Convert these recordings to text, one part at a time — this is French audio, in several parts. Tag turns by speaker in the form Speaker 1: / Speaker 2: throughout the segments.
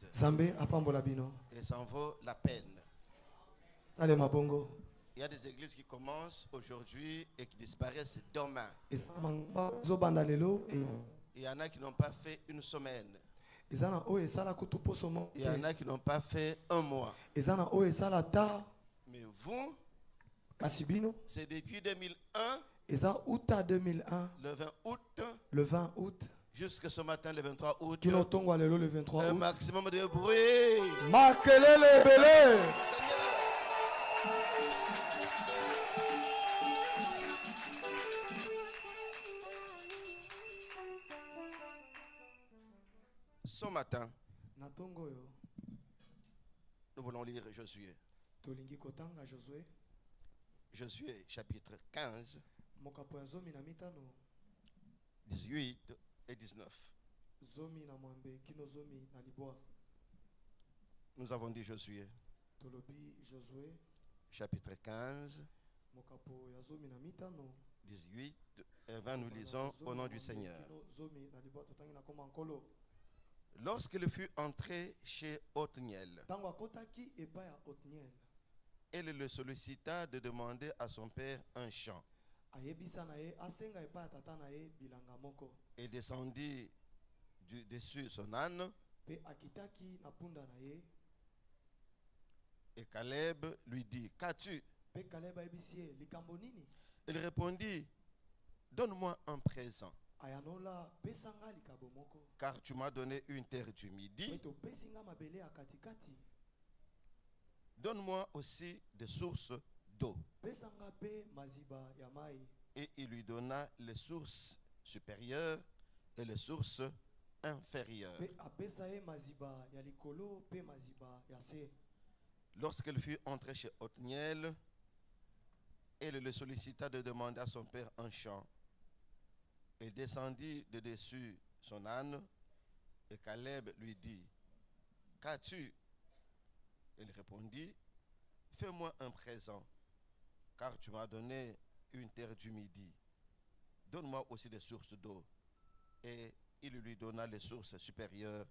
Speaker 1: bénisse.
Speaker 2: Zambé apambola bino.
Speaker 1: Et ça en vaut la peine.
Speaker 2: Sale mabongo.
Speaker 1: Il y a des églises qui commencent aujourd'hui et qui disparaissent demain.
Speaker 2: Zobanda lelo
Speaker 1: Il y en a qui n'ont pas fait une semaine.
Speaker 2: ezana o esala kutu poso mo.
Speaker 1: Il y en a qui n'ont pas fait un mois.
Speaker 2: Ezana o esala ta
Speaker 1: Mais vous,
Speaker 2: kasibino.
Speaker 1: c'est depuis 2001,
Speaker 2: Eza uta 2001,
Speaker 1: le 20 août,
Speaker 2: le 20 août.
Speaker 1: jusqu'à ce matin, le 23 août.
Speaker 2: Kino tongwa lelo le 23
Speaker 1: Un
Speaker 2: août.
Speaker 1: maximum de bruit.
Speaker 2: Makelele belé.
Speaker 1: Ce matin,
Speaker 2: Na tongo yo
Speaker 1: nous voulons lire Josué.
Speaker 2: tolingi kotanga Josué.
Speaker 1: Josué chapitre 15,
Speaker 2: Mokapo ya zomi na mitano
Speaker 1: 18 et 19.
Speaker 2: zomi na mwambe kino zomi na liboa.
Speaker 1: Nous avons dit Josué
Speaker 2: Tolobi Josué
Speaker 1: chapitre 15,
Speaker 2: mokapo ya zomi na mitano
Speaker 1: 18 et 20. Nous lisons au nom du Seigneur.
Speaker 2: Kino zomi na liboa totangi na koma nkolo.
Speaker 1: Lorsqu'il fut entré chez Othniel,
Speaker 2: Tango akotaki epai ya Othniel.
Speaker 1: elle le sollicita de demander à son père un champ.
Speaker 2: Ayebisa na ye asenga epai ya tata na ye bilanga moko.
Speaker 1: Et descendit dessus son âne,
Speaker 2: Pe akitaki na punda na ye.
Speaker 1: et Caleb lui dit, qu'as-tu?
Speaker 2: Pe Kaleb ayebisi ye likambo nini?
Speaker 1: Il répondit, donne-moi un présent,
Speaker 2: Ayanola pesanga likabo moko.
Speaker 1: car tu m'as donné une terre du midi.
Speaker 2: Pe to pesinga mabele ya katikati.
Speaker 1: Donne-moi aussi des sources d'eau.
Speaker 2: Pesanga pe maziba ya mai.
Speaker 1: Et il lui donna les sources supérieures et les sources inférieures.
Speaker 2: Pe apesa ye maziba ya likolo pe maziba ya se.
Speaker 1: Lorsqu'elle fut entrée chez Othniel, elle le sollicita de demander à son père un champ. Elle descendit de dessus son âne, et Caleb lui dit, qu'as-tu? Il répondit, fais-moi un présent, car tu m'as donné une terre du midi. Donne-moi aussi des sources d'eau. Et il lui donna les sources supérieures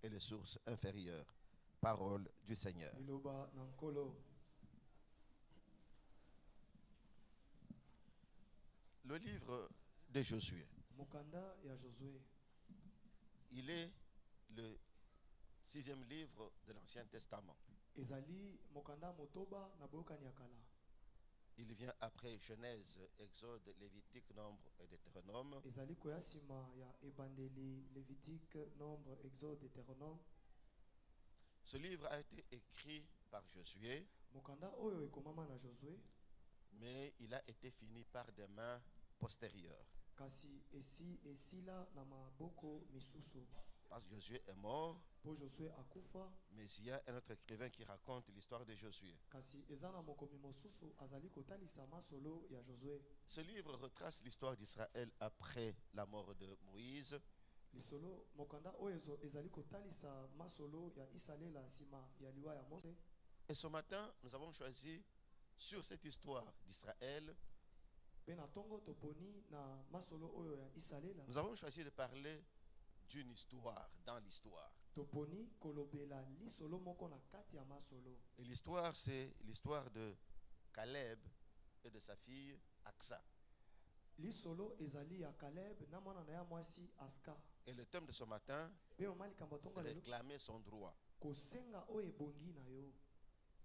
Speaker 1: et les sources inférieures. Parole du Seigneur.
Speaker 2: Iloba na nkolo.
Speaker 1: Le livre de Josué,
Speaker 2: Mokanda ya Josué.
Speaker 1: il est le 6e livre de l'Ancien Testament.
Speaker 2: Ezali mokanda motoba na bokani ya kala.
Speaker 1: Il vient après Genèse, Exode, Lévitique, Nombre et Deutéronome.
Speaker 2: Ezali koyasima ya ebandeli, Lévitique, Nombre, Exode, Deutéronome.
Speaker 1: Ce livre a été écrit par Josué,
Speaker 2: Mokanda oyo ekomama na Josué.
Speaker 1: mais il a été fini par des mains postérieures.
Speaker 2: Kasi esila na maboko misusu.
Speaker 1: Parce que Josué est mort,
Speaker 2: Po Josué akufa.
Speaker 1: mais il y a un autre écrivain qui raconte l'histoire de Josué.
Speaker 2: Kasi ezana mokomi mosusu azali kotalisa masolo ya Josué.
Speaker 1: Ce livre retrace l'histoire d'Israël après la mort de Moïse.
Speaker 2: Lisolo mokanda oyo ezali kotalisa masolo ya Isalela sima ya liwa ya Mose.
Speaker 1: Et ce matin, nous avons choisi sur cette histoire d'Israël,
Speaker 2: Pena tongo toponi na masolo oyo ya Isalela.
Speaker 1: nous avons choisi de parler d'une histoire dans l'histoire.
Speaker 2: Toponi kolobela lisolo moko na kati ya masolo.
Speaker 1: Et l'histoire, c'est l'histoire de Caleb et de sa fille Aksa.
Speaker 2: Lisolo ezali ya Caleb na mwana na ya mwasi Aska.
Speaker 1: Et le thème de ce matin,
Speaker 2: Pe mama likambo tongo lelo
Speaker 1: réclamer son droit.
Speaker 2: kosenga oyo ebongi na yo.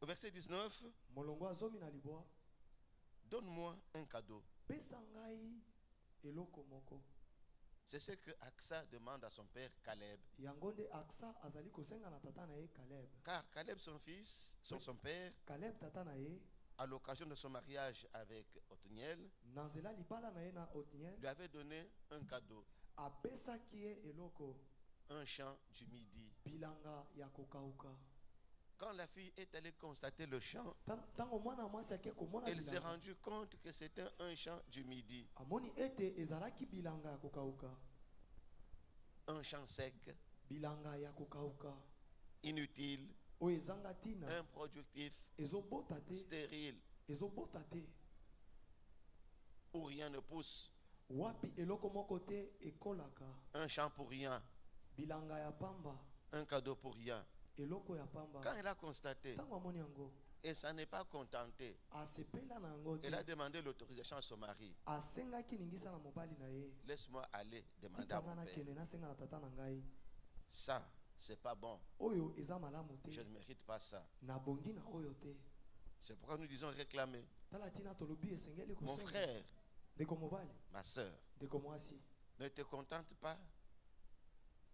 Speaker 1: Au verset 19,
Speaker 2: Molongo azomi na liboa.
Speaker 1: donne-moi un cadeau.
Speaker 2: Pesa ngai eloko moko.
Speaker 1: C'est ce que Aksa demande à son père Caleb.
Speaker 2: Yangonde Aksa azali kosenga na tata na ye Caleb.
Speaker 1: Car Caleb, son fils, son père,
Speaker 2: Caleb tata na ye
Speaker 1: à l'occasion de son mariage avec Othniel,
Speaker 2: nanzela libala na ye na Othniel
Speaker 1: lui avait donné un cadeau,
Speaker 2: apesaki ye eloko
Speaker 1: un champ du midi.
Speaker 2: bilanga ya kokauka.
Speaker 1: Quand la fille est allée constater le champ,
Speaker 2: Tango mwana mwasi ake komona
Speaker 1: elle s'est
Speaker 2: bilanga
Speaker 1: rendue compte que c'était un champ du midi,
Speaker 2: amoni ete ezalaki bilanga ya kokauka,
Speaker 1: un champ sec,
Speaker 2: bilanga ya kokauka
Speaker 1: inutile,
Speaker 2: oyo ezanga tina,
Speaker 1: improductif,
Speaker 2: ezobota te,
Speaker 1: stérile,
Speaker 2: ezobota te,
Speaker 1: où rien ne pousse,
Speaker 2: wapi eloko moko te ekolaka,
Speaker 1: un champ pour rien,
Speaker 2: bilanga ya pamba,
Speaker 1: un cadeau pour rien.
Speaker 2: eloko ya pamba
Speaker 1: Quand elle a constaté,
Speaker 2: ntango amoni yango
Speaker 1: et ça n'est pas contenté,
Speaker 2: asepela na yango te
Speaker 1: elle a demandé l'autorisation à son mari.
Speaker 2: asengaki ningisa na mobali na ye
Speaker 1: Laisse-moi aller demander à
Speaker 2: tikanga
Speaker 1: mon père.
Speaker 2: nakende nasenga na tata na ngai
Speaker 1: Ça, c'est pas bon.
Speaker 2: oyo eza malamu
Speaker 1: Je
Speaker 2: te
Speaker 1: ne mérite pas ça.
Speaker 2: nabongi na oyo te
Speaker 1: C'est pourquoi nous disons réclamer.
Speaker 2: tala tina tolobi esengeli
Speaker 1: Mon
Speaker 2: kosenga
Speaker 1: frère,
Speaker 2: ndeko mobali
Speaker 1: ma soeur,
Speaker 2: ndeko mwasi
Speaker 1: ne te contente pas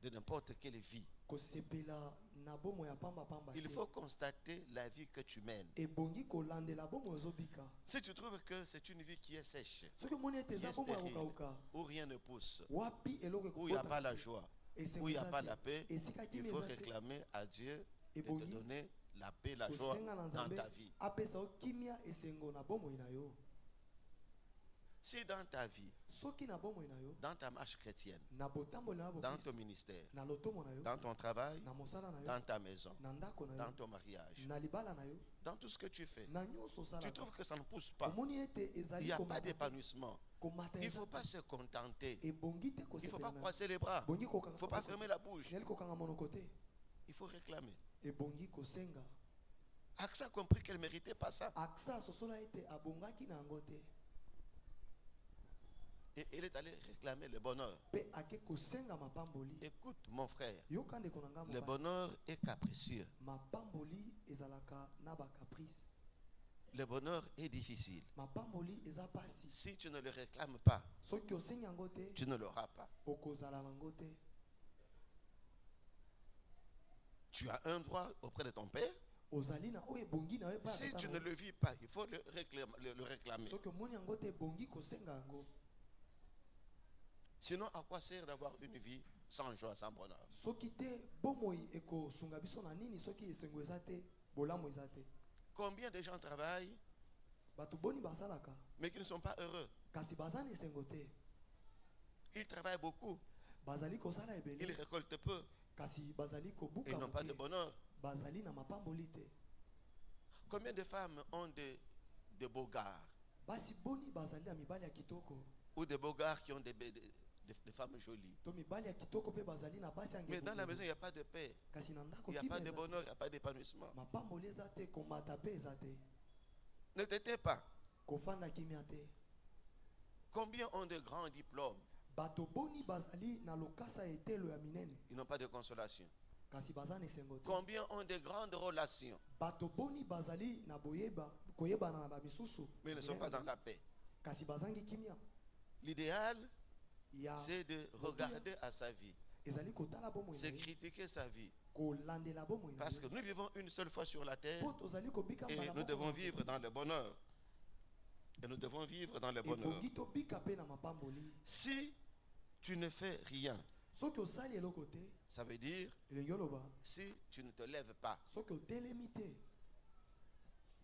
Speaker 1: de n'importe quelle vie.
Speaker 2: kosepela na bomo ya pamba pamba
Speaker 1: Il
Speaker 2: te
Speaker 1: faut constater la vie que tu mènes.
Speaker 2: ebongi kolandela bomo ezobika
Speaker 1: Si tu trouves que c'est une vie qui est sèche,
Speaker 2: soki omoni ete
Speaker 1: qui
Speaker 2: eza
Speaker 1: est
Speaker 2: bomo ya
Speaker 1: stérile,
Speaker 2: kokauka
Speaker 1: où rien ne pousse,
Speaker 2: wapi eloko
Speaker 1: où il n'y a
Speaker 2: ekokota
Speaker 1: pas la joie,
Speaker 2: esengo
Speaker 1: où il n'y a
Speaker 2: eza
Speaker 1: pas
Speaker 2: te.
Speaker 1: la paix,
Speaker 2: esika
Speaker 1: il
Speaker 2: kimi
Speaker 1: faut
Speaker 2: eza te
Speaker 1: réclamer à Dieu de te
Speaker 2: ebongi
Speaker 1: donner la paix, la joie
Speaker 2: kosenga na
Speaker 1: dans
Speaker 2: nzambe
Speaker 1: ta vie.
Speaker 2: apesa yo kimia esengo na bomoi na yo
Speaker 1: Si dans ta vie,
Speaker 2: soki na bomoi na yo
Speaker 1: dans ta marche chrétienne,
Speaker 2: na botamboli na yo
Speaker 1: dans
Speaker 2: bokristo
Speaker 1: ton ministère,
Speaker 2: na lotomo na yo
Speaker 1: dans ton travail,
Speaker 2: na mosala na yo
Speaker 1: dans ta maison,
Speaker 2: na ndako na
Speaker 1: dans
Speaker 2: yo
Speaker 1: ton mariage,
Speaker 2: na libala na yo
Speaker 1: dans tout ce que tu fais,
Speaker 2: na nyonso
Speaker 1: tu
Speaker 2: osalaka
Speaker 1: trouves que ça ne pousse pas.
Speaker 2: omoni ete
Speaker 1: Il n'y
Speaker 2: ezali
Speaker 1: a pas
Speaker 2: komata te
Speaker 1: d'épanouissement.
Speaker 2: komata
Speaker 1: Il ne
Speaker 2: eza
Speaker 1: faut pas se contenter.
Speaker 2: ebongi te
Speaker 1: Il ne faut pas
Speaker 2: kosepela na
Speaker 1: croiser les bras.
Speaker 2: bongi
Speaker 1: Il ne faut pas fermer la bouche.
Speaker 2: kokanga kokanga monoko te
Speaker 1: Il faut réclamer.
Speaker 2: ebongi kosenga
Speaker 1: Axa a compris qu'elle ne méritait pas ça.
Speaker 2: aksa sosola ete abongaki na yango te
Speaker 1: Et elle est allée réclamer le bonheur.
Speaker 2: mpe ake kosenga mapamboli
Speaker 1: Écoute, mon frère,
Speaker 2: yoka ndeko na nga
Speaker 1: le
Speaker 2: mobali
Speaker 1: bonheur est capricieux.
Speaker 2: mapamboli ezalaka na bacaprice
Speaker 1: Le bonheur est difficile.
Speaker 2: mapamboli eza pasi
Speaker 1: Si tu ne le réclames pas,
Speaker 2: soki osengi yango te
Speaker 1: tu ne l'auras pas.
Speaker 2: okozala nango te
Speaker 1: Tu as un droit auprès de ton père.
Speaker 2: ozali na oyo ebongi na yo epai ya
Speaker 1: Si
Speaker 2: tata
Speaker 1: tu
Speaker 2: na
Speaker 1: ne
Speaker 2: yo.
Speaker 1: le vis pas, il faut le réclamer.
Speaker 2: soki omoni yango te ebongi kosenga yango
Speaker 1: Sinon, à quoi sert d'avoir une vie sans joie, sans bonheur?
Speaker 2: soki te bomoi ekosunga biso na nini soki esengo eza te bolamu eza te
Speaker 1: Combien de gens travaillent,
Speaker 2: bato boni basalaka
Speaker 1: mais qui ne sont pas heureux?
Speaker 2: kasi baza na esengo te
Speaker 1: Ils travaillent beaucoup,
Speaker 2: bazali kosala
Speaker 1: ils
Speaker 2: ebele
Speaker 1: récoltent peu
Speaker 2: kasi bazali
Speaker 1: et
Speaker 2: kobuka
Speaker 1: ils n'ont pas de
Speaker 2: moke
Speaker 1: bonheur.
Speaker 2: bazali na mapamboli te
Speaker 1: Combien de femmes ont de beaux gars
Speaker 2: basi boni bazali na mibali ya kitoko
Speaker 1: ou de beaux gars qui ont des femmes jolies?
Speaker 2: to mibali ya kitoko mpe bazali na basi ya
Speaker 1: Mais dans la
Speaker 2: ngebungebu.
Speaker 1: maison, il n'y a pas de paix,
Speaker 2: kasi na ndako
Speaker 1: il n'y a
Speaker 2: kimia
Speaker 1: pas de
Speaker 2: eza te.
Speaker 1: bonheur, il n'y a pas d'épanouissement.
Speaker 2: mapamboli eza te komata mpe eza te
Speaker 1: Ne t'étais pas.
Speaker 2: kofanda kimia te
Speaker 1: Combien ont de grands diplômes?
Speaker 2: bato boni bazali na lokasa ya etelo ya minene
Speaker 1: Ils n'ont pas de consolation.
Speaker 2: kasi baza na esengo te
Speaker 1: Combien ont de grandes relations,
Speaker 2: bato boni bazali na koyebana na bamisusu
Speaker 1: mais ils ne sont pas dans la paix?
Speaker 2: kasi bazangi kimia
Speaker 1: L'idéal,
Speaker 2: ya
Speaker 1: c'est de regarder à sa vie,
Speaker 2: ezali kotala bomoi na
Speaker 1: c'est
Speaker 2: ye
Speaker 1: critiquer sa vie.
Speaker 2: kolandela bomoi na
Speaker 1: Parce que
Speaker 2: ye
Speaker 1: nous vivons une seule fois sur la terre
Speaker 2: po tozali kobika
Speaker 1: et
Speaker 2: mbala
Speaker 1: nous
Speaker 2: moko
Speaker 1: devons
Speaker 2: na
Speaker 1: vivre dans le bonheur. Et nous devons vivre dans le bonheur.
Speaker 2: ebongi tobika mpe na mapamboli
Speaker 1: Si tu ne fais rien,
Speaker 2: soki osali eloko te
Speaker 1: ça veut dire
Speaker 2: elingi oloba
Speaker 1: si tu ne te lèves pas,
Speaker 2: soki otelemi te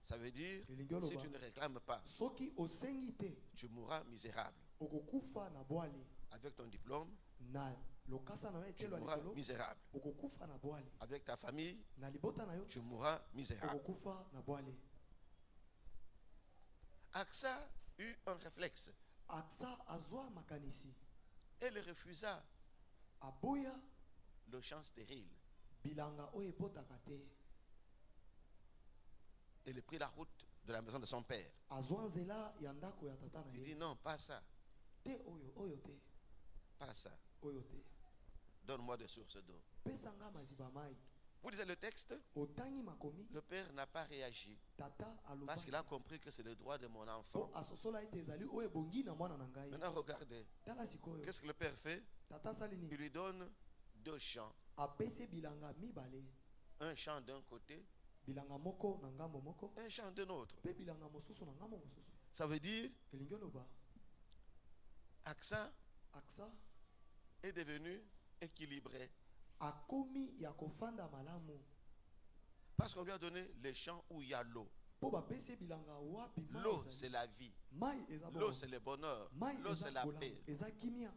Speaker 1: ça veut dire
Speaker 2: elingi
Speaker 1: si
Speaker 2: oloba
Speaker 1: tu ne réclames pas,
Speaker 2: soki osengi te
Speaker 1: tu mourras misérable.
Speaker 2: okokufa na bwali
Speaker 1: Avec ton diplôme,
Speaker 2: na lokasa na yo
Speaker 1: tu
Speaker 2: etelo ya
Speaker 1: mourras
Speaker 2: likolo
Speaker 1: misérable.
Speaker 2: okokufa na bwali
Speaker 1: Avec ta famille,
Speaker 2: na libota na yo
Speaker 1: tu mourras misérable.
Speaker 2: okokufa na bwali
Speaker 1: Axa eut un réflexe.
Speaker 2: aksa azwa makanisi
Speaker 1: Elle refusa
Speaker 2: aboya
Speaker 1: le chant stérile.
Speaker 2: bilanga oyo ebotaka te
Speaker 1: Elle prit la route de la maison de son père.
Speaker 2: azwa nzela ya ndako ya tata na
Speaker 1: Il
Speaker 2: ye
Speaker 1: dit non, pas ça,
Speaker 2: te oyo te
Speaker 1: pas ça.
Speaker 2: oyo te
Speaker 1: Donne-moi des sources d'eau.
Speaker 2: pesa nga maziba mai
Speaker 1: Vous lisez le texte,
Speaker 2: otangi makomi
Speaker 1: le père n'a pas réagi
Speaker 2: tata
Speaker 1: parce qu'il a
Speaker 2: alobaki
Speaker 1: compris que c'est le droit de mon enfant.
Speaker 2: po asosola ete ezali oyo ebongi na mwana na ngai
Speaker 1: Maintenant, regardez,
Speaker 2: tala sikoyo
Speaker 1: qu'est-ce que le père fait?
Speaker 2: tata asali
Speaker 1: Il
Speaker 2: nini
Speaker 1: lui donne deux chants.
Speaker 2: apesi bilanga mibale
Speaker 1: Un chant d'un côté,
Speaker 2: bilanga moko na ngambo moko
Speaker 1: un chant d'un autre.
Speaker 2: mpe bilanga mosusu na ngambo mosusu
Speaker 1: Ça veut dire,
Speaker 2: elingi oloba
Speaker 1: Axa
Speaker 2: aksa
Speaker 1: est devenu équilibré
Speaker 2: akomi ya kofanda malamu
Speaker 1: parce qu'on lui a donné les champs où il y a l'eau.
Speaker 2: mpo bapesi ye bilanga wapi mai
Speaker 1: L'eau,
Speaker 2: ezali.
Speaker 1: c'est la vie.
Speaker 2: mai eza
Speaker 1: L'eau,
Speaker 2: bongo.
Speaker 1: c'est le bonheur.
Speaker 2: mai
Speaker 1: L'eau, c'est
Speaker 2: eza
Speaker 1: la
Speaker 2: bolamu
Speaker 1: paix.
Speaker 2: eza kimia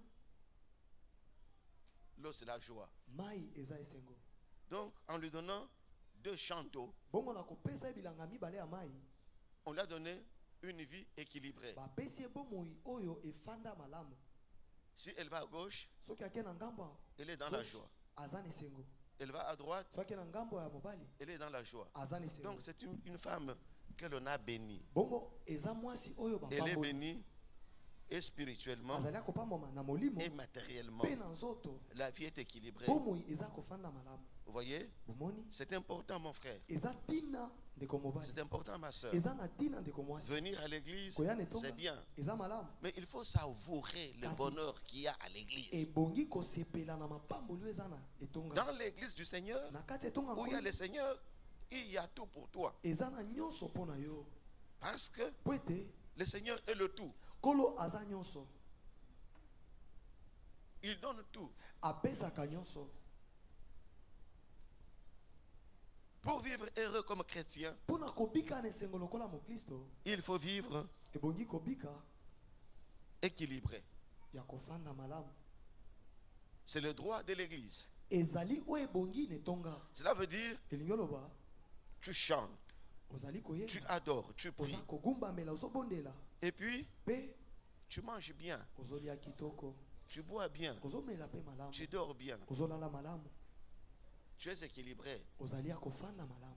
Speaker 1: L'eau, c'est la joie.
Speaker 2: mai eza esengo
Speaker 1: Donc, en lui donnant deux champs d'eau,
Speaker 2: bongo na kopesa ye bilanga mibale ya mai
Speaker 1: on lui a donné une vie équilibrée.
Speaker 2: bapesi ye bomoi oyo efanda malamu
Speaker 1: Si elle va à gauche,
Speaker 2: soki ake na ngambo
Speaker 1: elle est dans la
Speaker 2: gauche,
Speaker 1: joie.
Speaker 2: aza na esengo
Speaker 1: elle va à droite,
Speaker 2: soki na ngambo ya mobali
Speaker 1: elle est dans la joie.
Speaker 2: aza na esengo.
Speaker 1: Donc c'est une femme que l'on a bénie.
Speaker 2: Bongo eza mwasi oyo
Speaker 1: Elle est
Speaker 2: bapamboli
Speaker 1: bénie et spirituellement
Speaker 2: azali akopambwama na molimo
Speaker 1: et matériellement.
Speaker 2: mpe na nzoto
Speaker 1: La vie est équilibrée.
Speaker 2: bomoi eza kofanda malamu.
Speaker 1: Vous voyez?
Speaker 2: bomoni
Speaker 1: C'est important, mon frère.
Speaker 2: eza tina ndeko mobali
Speaker 1: C'est important, ma soeur.
Speaker 2: eza na tina ndeko mwasi
Speaker 1: Venir à l'église,
Speaker 2: koya na etonga
Speaker 1: c'est bien.
Speaker 2: eza malamu.
Speaker 1: Mais il faut savourer le
Speaker 2: Kasi-
Speaker 1: bonheur qu'il y a à l'église.
Speaker 2: ebongi kosepela na mapamboli oyo eza na etonga
Speaker 1: Dans l'église du Seigneur,
Speaker 2: na kati ya etonga
Speaker 1: où il y a
Speaker 2: nkolo
Speaker 1: le Seigneur, il y a tout pour toi.
Speaker 2: eza na nyonso mpo na yo
Speaker 1: Parce que
Speaker 2: po ete
Speaker 1: le Seigneur est le tout.
Speaker 2: nkolo aza nyonso
Speaker 1: Il donne tout.
Speaker 2: apesaka nyonso.
Speaker 1: Pour vivre heureux comme chrétien,
Speaker 2: mpo na kobika na esengo lokola moklisto
Speaker 1: il faut vivre
Speaker 2: ebongi kobika
Speaker 1: équilibré.
Speaker 2: ya kofanda malamu.
Speaker 1: C'est le droit de l'église.
Speaker 2: ezali oyo ebongi na etonga.
Speaker 1: Cela veut dire,
Speaker 2: elingi oloba
Speaker 1: tu chantes,
Speaker 2: ozali
Speaker 1: tu
Speaker 2: koyeba
Speaker 1: adores, tu pries.
Speaker 2: oza kogumbamela ozobondela
Speaker 1: Et puis,
Speaker 2: mpe
Speaker 1: tu manges bien,
Speaker 2: ozolia kitoko
Speaker 1: tu bois bien,
Speaker 2: ozomela mpe malamu
Speaker 1: tu dors bien,
Speaker 2: ozolala malamu
Speaker 1: tu es équilibré.
Speaker 2: ozali akofanda malamu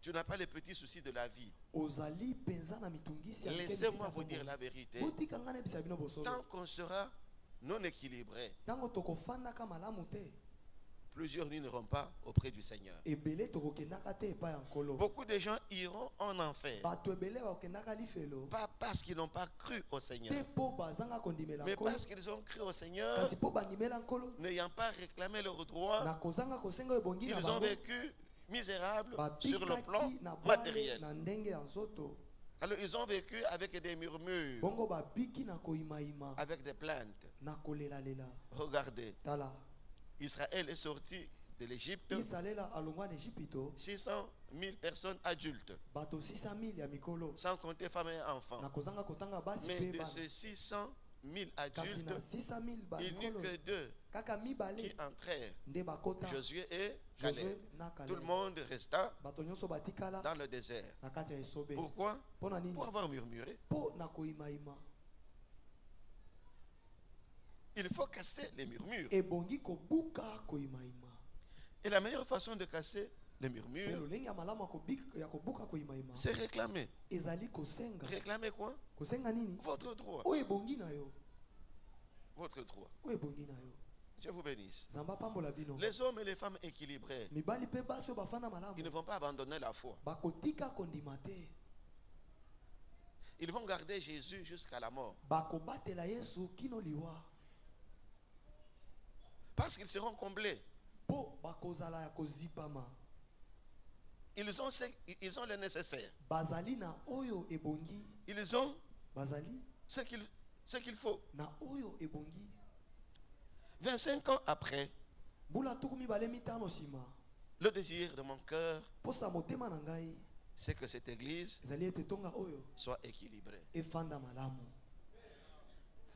Speaker 1: Tu n'as pas les petits soucis de la vie.
Speaker 2: ozali mpenza na mitungisi ya mike
Speaker 1: Laissez-moi
Speaker 2: mike
Speaker 1: vous
Speaker 2: na
Speaker 1: dire
Speaker 2: bongo.
Speaker 1: la vérité.
Speaker 2: botika nga nayebisa bino bosolo
Speaker 1: Tant qu'on sera non équilibré,
Speaker 2: ntango tokofandaka malamu te
Speaker 1: plusieurs n'iront pas auprès du Seigneur.
Speaker 2: ebele tokokendaka te epai ya nkolo.
Speaker 1: Beaucoup de gens iront en enfer.
Speaker 2: bato ebele bakokendaka lifelo
Speaker 1: Pas parce qu'ils n'ont pas cru au
Speaker 2: te
Speaker 1: Seigneur,
Speaker 2: mpo bazanga kondimela
Speaker 1: mais
Speaker 2: nkolo
Speaker 1: parce qu'ils ont cru au Seigneur,
Speaker 2: kasi mpo bandimela nkolo
Speaker 1: n'ayant pas réclamé leurs droits,
Speaker 2: na kozanga kosenga oyo ebongi na
Speaker 1: ils ont
Speaker 2: bango
Speaker 1: vécu misérables sur le plan
Speaker 2: babikaki na bwale
Speaker 1: matériel.
Speaker 2: na ndenge ya nzoto.
Speaker 1: Alors ils ont vécu avec des murmures,
Speaker 2: bongo babiki na koyimayima
Speaker 1: avec des plaintes.
Speaker 2: na kolelalela.
Speaker 1: Regardez,
Speaker 2: tala
Speaker 1: Israël est sorti de l'Égypte,
Speaker 2: isalela alongwa na Ejipito
Speaker 1: 600 000 personnes adultes,
Speaker 2: bato 600 000 ya mikolo
Speaker 1: sans compter femmes et enfants.
Speaker 2: na kozanga kotanga basi
Speaker 1: Mais
Speaker 2: mpe
Speaker 1: de
Speaker 2: bana.
Speaker 1: ces 600 000
Speaker 2: kasi na
Speaker 1: adultes,
Speaker 2: 600 000
Speaker 1: il n'y eut
Speaker 2: bakolo
Speaker 1: que deux
Speaker 2: kaka
Speaker 1: qui
Speaker 2: mibale
Speaker 1: entrèrent,
Speaker 2: nde bakota
Speaker 1: Josué et
Speaker 2: Josué
Speaker 1: Caleb.
Speaker 2: na
Speaker 1: Tout le
Speaker 2: Caleb.
Speaker 1: monde resta
Speaker 2: bato nyonso batikala
Speaker 1: dans le désert.
Speaker 2: na kati ya esobe.
Speaker 1: Pourquoi?
Speaker 2: mpo na nini?
Speaker 1: Pour avoir murmuré.
Speaker 2: mpo na koyimayima
Speaker 1: Il faut casser les murmures.
Speaker 2: ebongi kobuka koyimayima.
Speaker 1: Et la meilleure façon de casser les
Speaker 2: mpe
Speaker 1: murmures,
Speaker 2: lolenge ya malamu ya kobuka koyimayima
Speaker 1: c'est réclamer.
Speaker 2: ezali kosenga.
Speaker 1: Réclamer quoi?
Speaker 2: kosenga nini?
Speaker 1: Votre droit.
Speaker 2: oyo ebongi na yo
Speaker 1: Votre droit.
Speaker 2: oyo ebongi na yo.
Speaker 1: Dieu vous bénisse.
Speaker 2: zamba pambola bino.
Speaker 1: Les hommes et les femmes équilibrés,
Speaker 2: mibali mpe basi oyo bafanda
Speaker 1: ils ne
Speaker 2: malamu
Speaker 1: vont pas abandonner la foi.
Speaker 2: bakotika kondima te.
Speaker 1: Ils vont garder Jésus jusqu'à la mort.
Speaker 2: bakobatela yesu kino liwa
Speaker 1: Parce qu'ils seront comblés.
Speaker 2: mpo bakozala ya kozipama.
Speaker 1: Ils ont le nécessaire.
Speaker 2: bazali na oyo ebongi.
Speaker 1: Ils ont
Speaker 2: bazali
Speaker 1: ce qu'il faut.
Speaker 2: na oyo ebongi.
Speaker 1: 25 ans après,
Speaker 2: mbula tuku mibale mitano nsima
Speaker 1: le désir de mon cœur,
Speaker 2: mposa motema na ngai
Speaker 1: c'est que cette église
Speaker 2: ezali ete tonga oyo
Speaker 1: soit équilibrée.
Speaker 2: efanda malamu.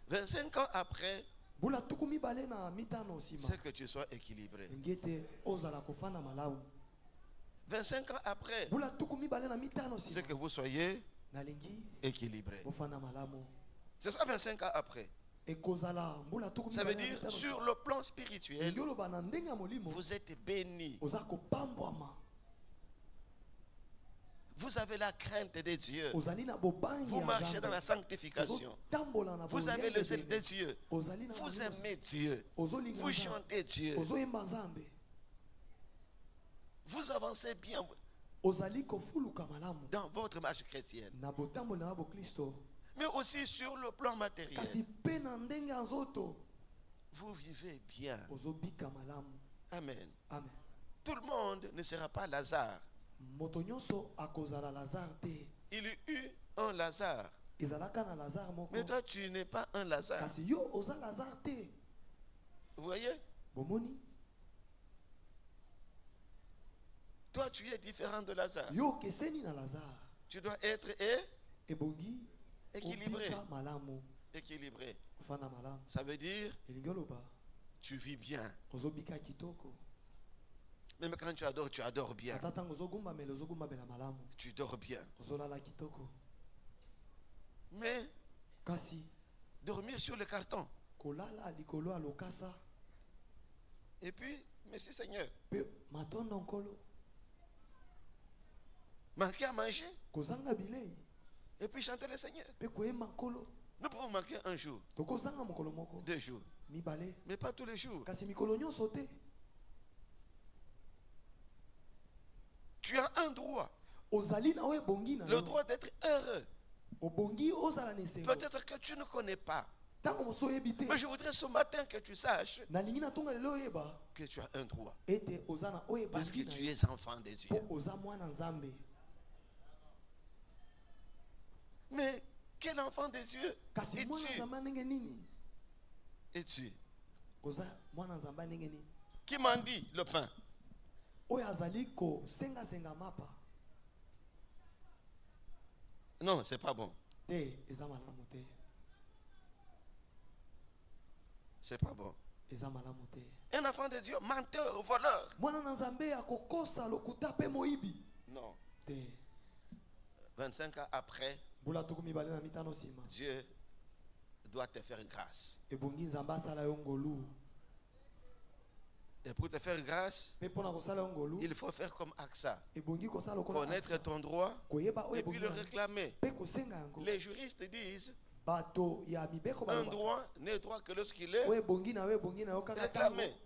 Speaker 1: 25 ans après,
Speaker 2: mbula tuku mibale na mitano nsima
Speaker 1: c'est que tu sois équilibré.
Speaker 2: elingi ete ozala kofanda malamu.
Speaker 1: 25 ans après,
Speaker 2: mbula tuku mibale na mitano
Speaker 1: c'est
Speaker 2: nsima
Speaker 1: que vous soyez
Speaker 2: nalingi
Speaker 1: équilibré.
Speaker 2: bofanda malamu.
Speaker 1: C'est ça 25 ans après.
Speaker 2: ekozala mbula tuku
Speaker 1: Ça veut
Speaker 2: mibale na
Speaker 1: dire,
Speaker 2: mitano
Speaker 1: sur
Speaker 2: nsima.
Speaker 1: le plan spirituel,
Speaker 2: elingi oloba na ndenge ya molimo
Speaker 1: vous êtes bénis.
Speaker 2: oza kopambwama.
Speaker 1: Vous avez la crainte de Dieu.
Speaker 2: ozali na bobangi
Speaker 1: Vous
Speaker 2: ya
Speaker 1: marchez dans la
Speaker 2: Nzambe.
Speaker 1: sanctification.
Speaker 2: ozotambola na
Speaker 1: Vous avez
Speaker 2: boyende
Speaker 1: le zèle de
Speaker 2: ebele.
Speaker 1: Dieu.
Speaker 2: ozali na
Speaker 1: Vous
Speaker 2: bolingo.
Speaker 1: aimez Dieu.
Speaker 2: ozolinga
Speaker 1: Vous
Speaker 2: Nzambe.
Speaker 1: chantez Dieu.
Speaker 2: ozoyemba Nzambe.
Speaker 1: Vous avancez bien
Speaker 2: ozali kofuluka malamu
Speaker 1: dans votre marche chrétienne.
Speaker 2: na botambo na boklisto.
Speaker 1: Mais aussi sur le plan matériel.
Speaker 2: kasi mpe na ndenge ya nzoto
Speaker 1: Vous vivez bien.
Speaker 2: ozobika malamu.
Speaker 1: Amen.
Speaker 2: amen.
Speaker 1: Tout le monde ne sera pas Lazare.
Speaker 2: moto nyonso akozala lazare te.
Speaker 1: Il y eut un Lazare.
Speaker 2: ezalaka na lazare moko
Speaker 1: Mais toi, tu n'es pas un Lazare.
Speaker 2: kasi yo oza lazare te.
Speaker 1: Vous voyez?
Speaker 2: bomoni
Speaker 1: Toi, tu es différent de Lazare.
Speaker 2: yo okeseni na lazare.
Speaker 1: Tu dois être
Speaker 2: ebongi
Speaker 1: équilibré.
Speaker 2: obika malamu
Speaker 1: Équilibré.
Speaker 2: kofanda malamu.
Speaker 1: Ça veut dire,
Speaker 2: elingi oloba
Speaker 1: tu vis bien.
Speaker 2: ozobika kitoko.
Speaker 1: Même quand tu adores bien.
Speaker 2: ata ntango ozogumbamela ozogumbamela malamu
Speaker 1: Tu dors bien.
Speaker 2: ozolala kitoko.
Speaker 1: Mais
Speaker 2: kasi
Speaker 1: dormir sur le carton
Speaker 2: kolala likolo ya lokasa
Speaker 1: et puis Merci Seigneur.
Speaker 2: Pe matondo nkolo.
Speaker 1: Manquer à manger
Speaker 2: Kozanga bilei.
Speaker 1: et puis chanter le Seigneur.
Speaker 2: Pe koyemba nkolo.
Speaker 1: Nous pouvons manquer un jour,
Speaker 2: Tokozanga mokolo moko.
Speaker 1: 2 jours,
Speaker 2: Mibale.
Speaker 1: mais pas tous les jours.
Speaker 2: Kasi mikolo nyonso te.
Speaker 1: Tu as un droit,
Speaker 2: Ozali na we bongi na
Speaker 1: le
Speaker 2: yo.
Speaker 1: droit d'être heureux.
Speaker 2: Obongi ozala nesengo.
Speaker 1: Peut-être que tu ne connais pas,
Speaker 2: Tango moso yebite.
Speaker 1: mais je voudrais ce matin que tu saches
Speaker 2: Nalingi na tonga lelo yeba.
Speaker 1: que tu as un droit.
Speaker 2: Ete ozana oye
Speaker 1: Parce que
Speaker 2: bongi na
Speaker 1: tu
Speaker 2: yo.
Speaker 1: es enfant de Dieu.
Speaker 2: Po oza mwana nzambe.
Speaker 1: Mais quel enfant de Dieu
Speaker 2: Kasi mwana
Speaker 1: es-tu?
Speaker 2: nzambe ndenge nini?
Speaker 1: Es-tu?
Speaker 2: Oza mwana nzambe ndenge nini?
Speaker 1: Qui mendie le pain?
Speaker 2: Oyo azali ko senga senga mapa.
Speaker 1: Non, c'est pas bon.
Speaker 2: Te eza malamu te.
Speaker 1: C'est pas bon.
Speaker 2: Eza malamu te.
Speaker 1: Un enfant de Dieu, menteur, voleur.
Speaker 2: Mwana na nzambe akokosa lokuta pe moyibi.
Speaker 1: Non.
Speaker 2: Te
Speaker 1: 25 ans après,
Speaker 2: bula tuku mibale na mitano sima.
Speaker 1: Dieu doit te faire grâce.
Speaker 2: Ebongi nzambe asala yo ngolu.
Speaker 1: Et pour te faire grâce,
Speaker 2: Pe pona kosala yo ngolu.
Speaker 1: il faut faire comme Aksa.
Speaker 2: Ebongi kosala lokola
Speaker 1: Connaître
Speaker 2: aksa.
Speaker 1: ton droit
Speaker 2: Koyeba oyo
Speaker 1: et puis
Speaker 2: ebongi
Speaker 1: le
Speaker 2: na yo.
Speaker 1: réclamer.
Speaker 2: Pe kosenga yango.
Speaker 1: Les juristes disent
Speaker 2: Bato ya mibeko
Speaker 1: un
Speaker 2: baloba.
Speaker 1: droit n'est droit que lorsqu'il est
Speaker 2: Oyo ebongi na yo ebongi na yo kaka tango.
Speaker 1: réclamé.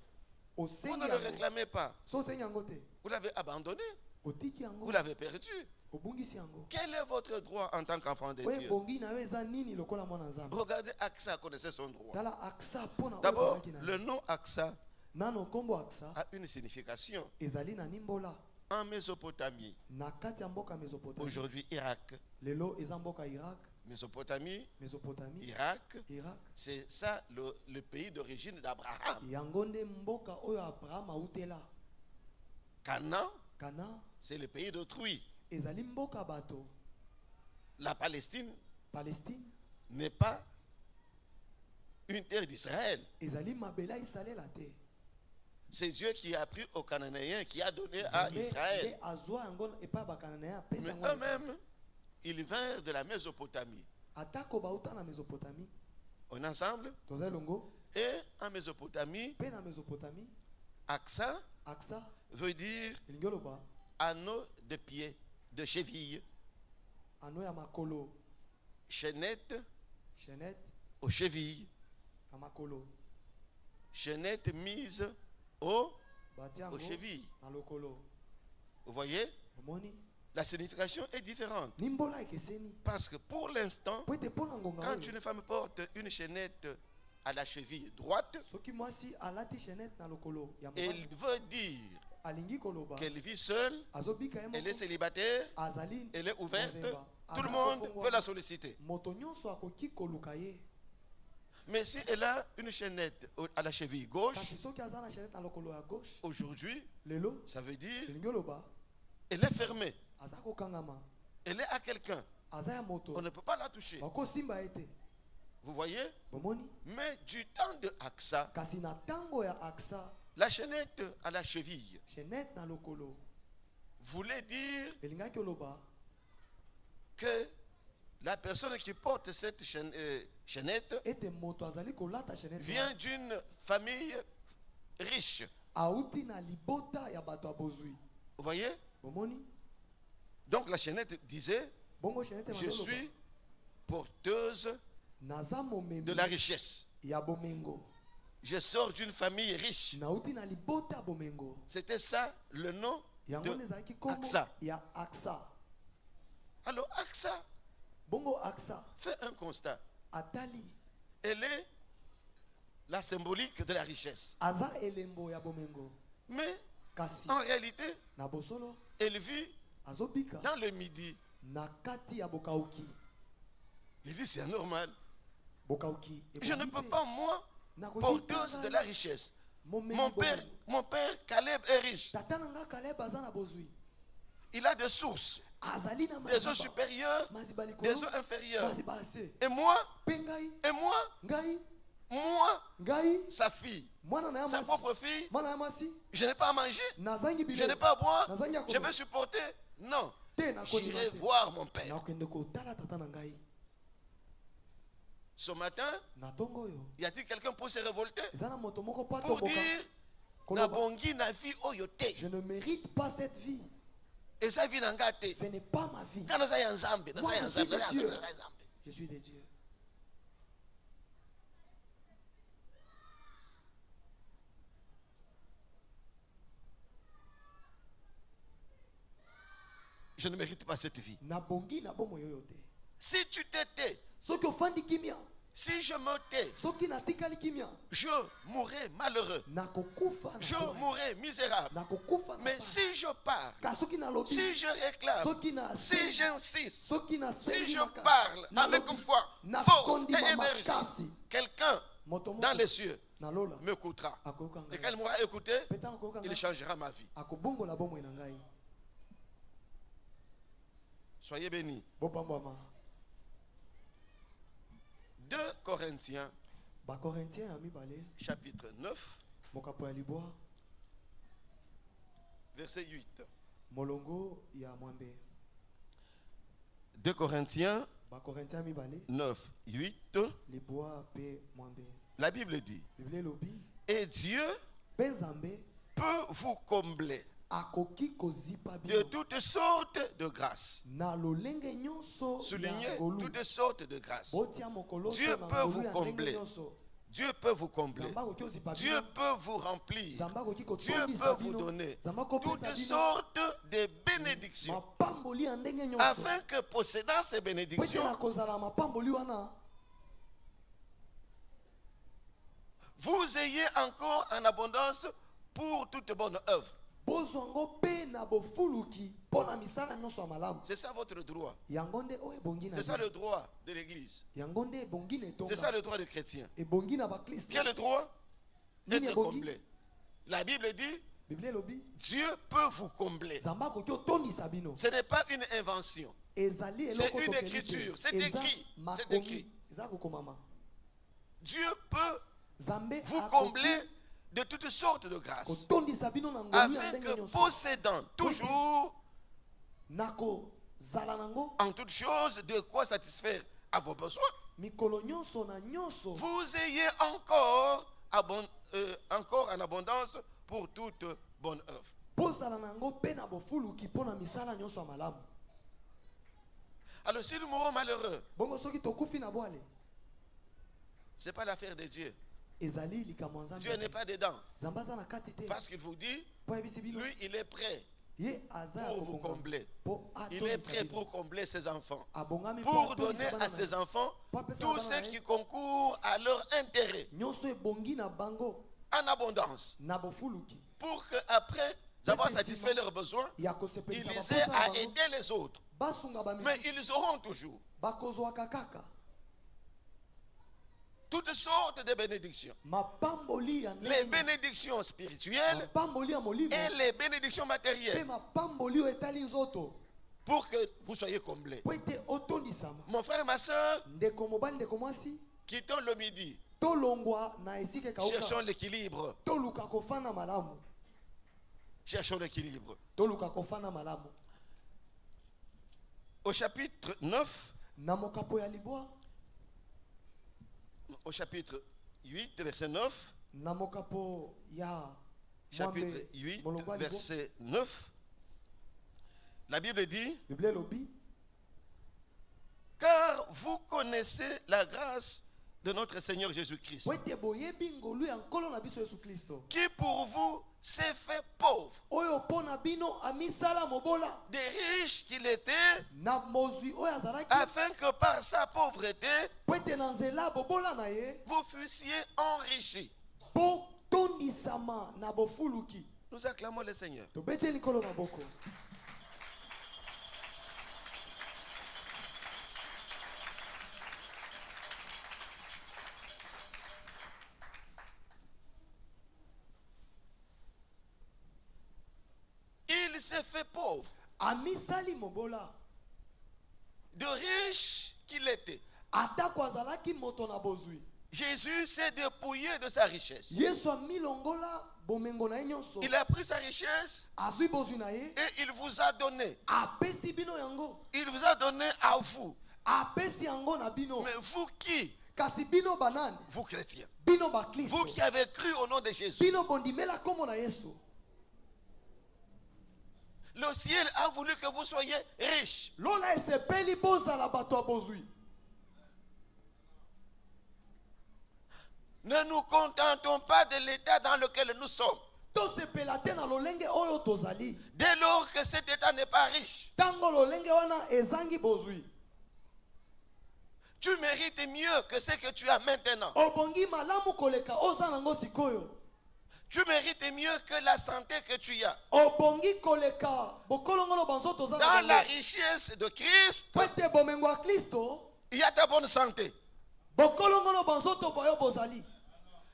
Speaker 1: Vous
Speaker 2: Osengi
Speaker 1: ne le
Speaker 2: yango.
Speaker 1: réclamez pas.
Speaker 2: So sengi yango te.
Speaker 1: Vous l'avez abandonné.
Speaker 2: Otiki yango.
Speaker 1: Vous l'avez perdu.
Speaker 2: Obungisi yango.
Speaker 1: Quel est votre droit en tant qu'enfant de
Speaker 2: Oyo
Speaker 1: Dieu?
Speaker 2: ebongi na yo eza nini lokola mwana nzambe.
Speaker 1: Regardez, Aksa connaissait son droit.
Speaker 2: Tala aksa pona oyo
Speaker 1: D'abord,
Speaker 2: ebongi na yo.
Speaker 1: le nom Aksa
Speaker 2: Nano kombo aksa
Speaker 1: a une signification.
Speaker 2: ezali na nimbola
Speaker 1: En Mésopotamie,
Speaker 2: na kati ya mboka Mésopotamie.
Speaker 1: aujourd'hui Irak,
Speaker 2: Lelo eza mboka Irak,
Speaker 1: Mésopotamie,
Speaker 2: Mésopotamie,
Speaker 1: Irak,
Speaker 2: Irak.
Speaker 1: c'est ça le pays d'origine d'Abraham.
Speaker 2: Yango nde mboka oyo Abraham autela.
Speaker 1: Canaan,
Speaker 2: Kana
Speaker 1: c'est le pays d'autrui.
Speaker 2: ezali mboka bato.
Speaker 1: La Palestine
Speaker 2: Palestine
Speaker 1: n'est pas une terre d'Israël.
Speaker 2: ezali mabela isalela te.
Speaker 1: C'est Dieu qui a pris aux Cananéens, qui a donné à
Speaker 2: Nzambe
Speaker 1: Israël.
Speaker 2: nde azwa yango epa bakananéen apesa
Speaker 1: Mais
Speaker 2: yango na Israël.
Speaker 1: eux-mêmes, ils vinrent de la Mésopotamie.
Speaker 2: Atako bauta na Mésopotamie.
Speaker 1: On est ensemble?
Speaker 2: Toza elongo
Speaker 1: Et en Mésopotamie,
Speaker 2: pe na Mésopotamie
Speaker 1: Aksa
Speaker 2: aksa
Speaker 1: veut dire
Speaker 2: elingi oloba
Speaker 1: anneau de pied, de cheville.
Speaker 2: ano ya makolo
Speaker 1: Chaînette
Speaker 2: chaînette
Speaker 1: aux chevilles.
Speaker 2: ya makolo
Speaker 1: Chaînette mise aux
Speaker 2: batia yango
Speaker 1: chevilles.
Speaker 2: na lokolo.
Speaker 1: Vous voyez?
Speaker 2: Omoni
Speaker 1: La signification est différente.
Speaker 2: nimbola ekeseni
Speaker 1: Parce que pour l'instant,
Speaker 2: po ete mpo na ngonga
Speaker 1: quand
Speaker 2: oyo
Speaker 1: une femme porte une chaînette à la cheville droite,
Speaker 2: soki mwasi alati chaînette na lokolo ya
Speaker 1: elle
Speaker 2: mobali
Speaker 1: veut dire
Speaker 2: alingi koloba
Speaker 1: qu'elle vit seule,
Speaker 2: azobika ye
Speaker 1: elle est
Speaker 2: moko
Speaker 1: célibataire,
Speaker 2: azali
Speaker 1: elle est ouverte,
Speaker 2: mozemba.
Speaker 1: tout le
Speaker 2: Aza
Speaker 1: monde
Speaker 2: kofungwa.
Speaker 1: peut la solliciter.
Speaker 2: moto nyonso akoki koluka ye.
Speaker 1: Mais si elle a une chaînette à la cheville gauche,
Speaker 2: kasi soki aza na chaînette na lokolo ya gauche
Speaker 1: aujourd'hui,
Speaker 2: lelo
Speaker 1: ça veut dire
Speaker 2: elingi oloba
Speaker 1: elle est fermée,
Speaker 2: aza kokangama
Speaker 1: elle est à quelqu'un.
Speaker 2: aza ya moto
Speaker 1: On ne peut pas la toucher.
Speaker 2: bakosimba ye te.
Speaker 1: Vous voyez?
Speaker 2: bomoni
Speaker 1: Mais du temps de Aksa,
Speaker 2: kasi na ntango ya aksa
Speaker 1: la chaînette à la cheville
Speaker 2: chaînette na lokolo
Speaker 1: voulait dire
Speaker 2: elingaki oloba
Speaker 1: que la personne qui porte cette chaînette
Speaker 2: ete moto azali kolata chaînette
Speaker 1: vient d'une famille riche.
Speaker 2: auti na libota ya bato ya bozwi.
Speaker 1: Vous voyez?
Speaker 2: bomoni
Speaker 1: Donc la chaînette disait,
Speaker 2: bongo chaînette
Speaker 1: je suis porteuse
Speaker 2: naza momemi
Speaker 1: de la richesse.
Speaker 2: ya bomengo
Speaker 1: Je sors d'une famille riche.
Speaker 2: nauti na libota ya bomengo.
Speaker 1: C'était ça le nom
Speaker 2: yango
Speaker 1: de
Speaker 2: ezalaki kombo
Speaker 1: Aksa.
Speaker 2: ya aksa.
Speaker 1: Alors Aksa
Speaker 2: bongo aksa
Speaker 1: fait un constat.
Speaker 2: atali
Speaker 1: Elle est la symbolique de la richesse.
Speaker 2: aza elembo ya bomengo.
Speaker 1: Mais
Speaker 2: kasi
Speaker 1: en réalité,
Speaker 2: na bosolo
Speaker 1: elle vit
Speaker 2: azobika
Speaker 1: dans le midi.
Speaker 2: na kati ya bokauki.
Speaker 1: Il dit c'est anormal.
Speaker 2: bokauki
Speaker 1: Je ne peux pas, moi,
Speaker 2: Nakoki
Speaker 1: porteuse
Speaker 2: tanga
Speaker 1: de la richesse.
Speaker 2: momemi
Speaker 1: Mon père Caleb est riche.
Speaker 2: tata na nga Kaleb aza na bozwi.
Speaker 1: Il a des sources,
Speaker 2: azali na
Speaker 1: des eaux
Speaker 2: maziba
Speaker 1: supérieures,
Speaker 2: maziba
Speaker 1: des
Speaker 2: likolo
Speaker 1: eaux inférieures.
Speaker 2: maziba ase.
Speaker 1: Et moi,
Speaker 2: Pe ngai ngai
Speaker 1: sa fille,
Speaker 2: mwana na ya
Speaker 1: sa
Speaker 2: masi
Speaker 1: propre fille,
Speaker 2: mwana ya masi
Speaker 1: je n'ai pas à manger,
Speaker 2: nazangi
Speaker 1: je
Speaker 2: bilei
Speaker 1: n'ai pas à boire,
Speaker 2: nazangi ya
Speaker 1: je
Speaker 2: kolia.
Speaker 1: vais supporter. Non,
Speaker 2: te nakondima
Speaker 1: j'irai
Speaker 2: te.
Speaker 1: voir mon père.
Speaker 2: nakokende kotala tata na ngai.
Speaker 1: Ce matin,
Speaker 2: na ntongo oyo
Speaker 1: y a-t-il quelqu'un pour se révolter?
Speaker 2: eza na moto moko po
Speaker 1: Pour
Speaker 2: atomboka
Speaker 1: dire
Speaker 2: Koloba,
Speaker 1: Nabongi na vie oyote.
Speaker 2: je ne mérite pas cette vie.
Speaker 1: Et ça vie nangate.
Speaker 2: Ce n'est pas ma vie.
Speaker 1: Kana za yanzambe, na
Speaker 2: Moi,
Speaker 1: za
Speaker 2: je suis
Speaker 1: yanzambe,
Speaker 2: de
Speaker 1: na
Speaker 2: Dieu.
Speaker 1: za yanzambe.
Speaker 2: Je suis de Dieu.
Speaker 1: Je ne mérite pas cette vie.
Speaker 2: Nabongi na bomo yoyote.
Speaker 1: Si tu t'étais,
Speaker 2: Soki ofandi kimia,
Speaker 1: si je me tais,
Speaker 2: soki natikali kimia,
Speaker 1: je mourrais malheureux.
Speaker 2: nakokufa na
Speaker 1: Je
Speaker 2: boye.
Speaker 1: mourrais misérable.
Speaker 2: Nakokufa na
Speaker 1: Mais
Speaker 2: boye.
Speaker 1: si je parle,
Speaker 2: Ka soki nalobi,
Speaker 1: si je réclame,
Speaker 2: soki na
Speaker 1: si j'insiste,
Speaker 2: soki na
Speaker 1: si
Speaker 2: sengi
Speaker 1: je
Speaker 2: makasi,
Speaker 1: parle
Speaker 2: nalobi,
Speaker 1: avec foi,
Speaker 2: na
Speaker 1: force
Speaker 2: kondi
Speaker 1: et
Speaker 2: ba
Speaker 1: énergie,
Speaker 2: makasi,
Speaker 1: quelqu'un
Speaker 2: moto moko
Speaker 1: dans les cieux
Speaker 2: nalola
Speaker 1: m'écoutera.
Speaker 2: akoyoka
Speaker 1: Et
Speaker 2: ngai.
Speaker 1: quand il m'aura écouté,
Speaker 2: Peta akoyoka
Speaker 1: il
Speaker 2: ngai,
Speaker 1: changera ma vie.
Speaker 2: akobongola bomoi na ngai.
Speaker 1: Soyez bénis.
Speaker 2: Bopambwama.
Speaker 1: 2 Corinthiens,
Speaker 2: Bakorintien ya mibale,
Speaker 1: chapitre 9,
Speaker 2: mokapo ya libwa,
Speaker 1: verset 8.
Speaker 2: molongo ya mwambe.
Speaker 1: 2 Corinthiens
Speaker 2: Bakorintien ya mibale,
Speaker 1: 9, 8.
Speaker 2: libwa pe mwambe.
Speaker 1: La Bible dit,
Speaker 2: Biblia elobi,
Speaker 1: et Dieu
Speaker 2: pe Nzambe
Speaker 1: peut vous combler
Speaker 2: akoki kozipa
Speaker 1: de
Speaker 2: bino
Speaker 1: toutes sortes de grâces.
Speaker 2: na lolenge nyonso ya
Speaker 1: Soulignez
Speaker 2: ngolu.
Speaker 1: toutes sortes de grâces.
Speaker 2: Botia mokolo
Speaker 1: Dieu
Speaker 2: so na
Speaker 1: peut
Speaker 2: ngolu
Speaker 1: vous
Speaker 2: ya
Speaker 1: combler.
Speaker 2: ndenge nyonso.
Speaker 1: Dieu peut vous combler.
Speaker 2: Nzambe akoki ozipa
Speaker 1: Dieu
Speaker 2: bino.
Speaker 1: peut vous remplir.
Speaker 2: Nzambe akoki
Speaker 1: Dieu
Speaker 2: kotondisa
Speaker 1: peut vous
Speaker 2: bino.
Speaker 1: donner
Speaker 2: Nzambe akopesa
Speaker 1: toutes
Speaker 2: bino
Speaker 1: sortes de bénédictions
Speaker 2: mapamboli ya ndenge nyonso.
Speaker 1: afin que possédant ces
Speaker 2: Po ete
Speaker 1: bénédictions,
Speaker 2: na kozala mapamboli wana,
Speaker 1: vous ayez encore en abondance pour toute bonne œuvre.
Speaker 2: bozwa yango mpe na bofuluki mpo na misala nyonso ya malamu.
Speaker 1: C'est ça votre droit.
Speaker 2: Yango nde oyo ebongi na
Speaker 1: C'est ça
Speaker 2: bino.
Speaker 1: le droit de l'Église.
Speaker 2: Yango nde ebongi na
Speaker 1: C'est ça
Speaker 2: etonga.
Speaker 1: le droit des chrétiens.
Speaker 2: Ebongi na bakristo.
Speaker 1: Quel est le droit?
Speaker 2: Nini
Speaker 1: Être
Speaker 2: ebongi?
Speaker 1: comblé. La Bible dit,
Speaker 2: Biblia elobi,
Speaker 1: Dieu peut vous combler.
Speaker 2: Nzambe akoki otondisa bino.
Speaker 1: Ce n'est pas une invention.
Speaker 2: Ezali
Speaker 1: C'est
Speaker 2: eloko
Speaker 1: une
Speaker 2: tokeni te.
Speaker 1: écriture, c'est
Speaker 2: Eza
Speaker 1: écrit, c'est
Speaker 2: makomi.
Speaker 1: écrit.
Speaker 2: Eza kokomama.
Speaker 1: Dieu peut
Speaker 2: Nzambe
Speaker 1: vous
Speaker 2: akoki
Speaker 1: combler de toutes sortes de grâces.
Speaker 2: kotondisa bino na ngolu ya
Speaker 1: Afin
Speaker 2: ndenge
Speaker 1: que
Speaker 2: nyonso.
Speaker 1: possédant toujours
Speaker 2: nakozala nango
Speaker 1: en toutes choses de quoi satisfaire à vos besoins,
Speaker 2: mikolo nyonso na nyonso
Speaker 1: vous ayez encore, encore en abondance pour toute bonne œuvre.
Speaker 2: bozala nango mpe na bofuluki mpo na misala nyonso ya malamu.
Speaker 1: Alors si nous mourons malheureux,
Speaker 2: Bongo soki tokufi na bwale,
Speaker 1: ce n'est pas l'affaire de Dieu.
Speaker 2: ezali likambo ya
Speaker 1: Dieu n'est
Speaker 2: Nzambe.
Speaker 1: pas dedans.
Speaker 2: Nzambe aza na kati te.
Speaker 1: Parce qu'il vous dit,
Speaker 2: Po ayebisi bino,
Speaker 1: lui, il est prêt
Speaker 2: ye aza ya
Speaker 1: pour vous
Speaker 2: kokongama
Speaker 1: combler.
Speaker 2: mpo
Speaker 1: Il est
Speaker 2: atondisa
Speaker 1: prêt
Speaker 2: bino.
Speaker 1: pour combler ses enfants.
Speaker 2: Abongami mpo
Speaker 1: Pour
Speaker 2: atondisa
Speaker 1: donner
Speaker 2: bana
Speaker 1: à
Speaker 2: na
Speaker 1: ses
Speaker 2: ye.
Speaker 1: enfants
Speaker 2: Po apesa
Speaker 1: tout
Speaker 2: bana
Speaker 1: ce
Speaker 2: na
Speaker 1: qui
Speaker 2: ye.
Speaker 1: concourt à leur intérêt
Speaker 2: Nyonso ebongi na bango
Speaker 1: en abondance.
Speaker 2: na bofuluki
Speaker 1: Pour qu'après avoir satisfait leurs besoins,
Speaker 2: ya
Speaker 1: ils
Speaker 2: kosepelisa
Speaker 1: aient
Speaker 2: baposa na
Speaker 1: à
Speaker 2: bango,
Speaker 1: aider les autres.
Speaker 2: basunga
Speaker 1: Mais
Speaker 2: bamisusu
Speaker 1: ils auront toujours
Speaker 2: bakozwaka kaka
Speaker 1: toutes sortes de bénédictions.
Speaker 2: mapamboli ya
Speaker 1: Les
Speaker 2: ndenge,
Speaker 1: bénédictions spirituelles
Speaker 2: mapamboli ya molimo
Speaker 1: et les bénédictions
Speaker 2: mpe
Speaker 1: matérielles
Speaker 2: mapamboli oyo etali nzoto
Speaker 1: pour que vous soyez comblés.
Speaker 2: po ete otondisama.
Speaker 1: Mon frère et ma soeur,
Speaker 2: Ndeko mobali ndeko mwasi,
Speaker 1: quittons le midi.
Speaker 2: tolongwa na esika
Speaker 1: Cherchons
Speaker 2: ekauka,
Speaker 1: l'équilibre.
Speaker 2: toluka kofanda malamu,
Speaker 1: Cherchons l'équilibre.
Speaker 2: toluka kofanda malamu.
Speaker 1: Au chapitre 9,
Speaker 2: Na mokapo ya libwa,
Speaker 1: au chapitre 8, verset 9,
Speaker 2: na mokapo ya
Speaker 1: chapitre
Speaker 2: mwambe
Speaker 1: 8,
Speaker 2: molongo ya libwa,
Speaker 1: verset 9, la Bible dit,
Speaker 2: Biblia elobi,
Speaker 1: car vous connaissez la grâce de notre Seigneur Jésus-Christ,
Speaker 2: po ete boyebi ngolu ya nkolo na biso Yesu Kristo,
Speaker 1: qui pour vous s'est fait pauvre,
Speaker 2: oyo mpo na bino amisala mobola
Speaker 1: des riches qu'il était,
Speaker 2: na mozwi oyo azalaki,
Speaker 1: afin que par sa pauvreté,
Speaker 2: po ete na nzela bobola na ye
Speaker 1: vous fussiez enrichis.
Speaker 2: botondisama na bofuluki.
Speaker 1: Nous acclamons le Seigneur.
Speaker 2: Tobeteli nkolo maboko.
Speaker 1: Il s'est fait pauvre,
Speaker 2: Amisali mobola
Speaker 1: de riche qu'il était.
Speaker 2: atako azalaki moto na bozwi,
Speaker 1: Jésus s'est dépouillé de sa richesse.
Speaker 2: Yesu amilongola bomengo na ye nyonso,
Speaker 1: Il a pris sa richesse
Speaker 2: azwi bozwi na ye,
Speaker 1: et il vous a donné.
Speaker 2: apesi bino yango,
Speaker 1: Il vous a donné à vous.
Speaker 2: apesi yango na bino.
Speaker 1: Mais vous qui
Speaker 2: kasi bino banani
Speaker 1: vous chrétiens,
Speaker 2: bino bakristo
Speaker 1: vous qui avez cru au nom de Jésus,
Speaker 2: bino bondimela kombo na Yesu.
Speaker 1: le ciel a voulu que vous soyez riches.
Speaker 2: Lola esepeli bozala bato bozui.
Speaker 1: Ne nous contentons pas de l'état dans lequel nous sommes.
Speaker 2: To sepela te na lolenge oyo tozali.
Speaker 1: Dès lors que cet état n'est pas riche,
Speaker 2: Tango lolenge wana ezangi bozui.
Speaker 1: tu mérites mieux que ce que tu as maintenant.
Speaker 2: Obongi malamu koleka oza nango sikoyo.
Speaker 1: Tu mérites mieux que la santé que tu as.
Speaker 2: Obongi koleka bokolongono banzoto za
Speaker 1: Dans la richesse de Christ,
Speaker 2: Pete bomengo a Kristo,
Speaker 1: il y a ta bonne santé.
Speaker 2: bokolongono banzoto boyo bozali.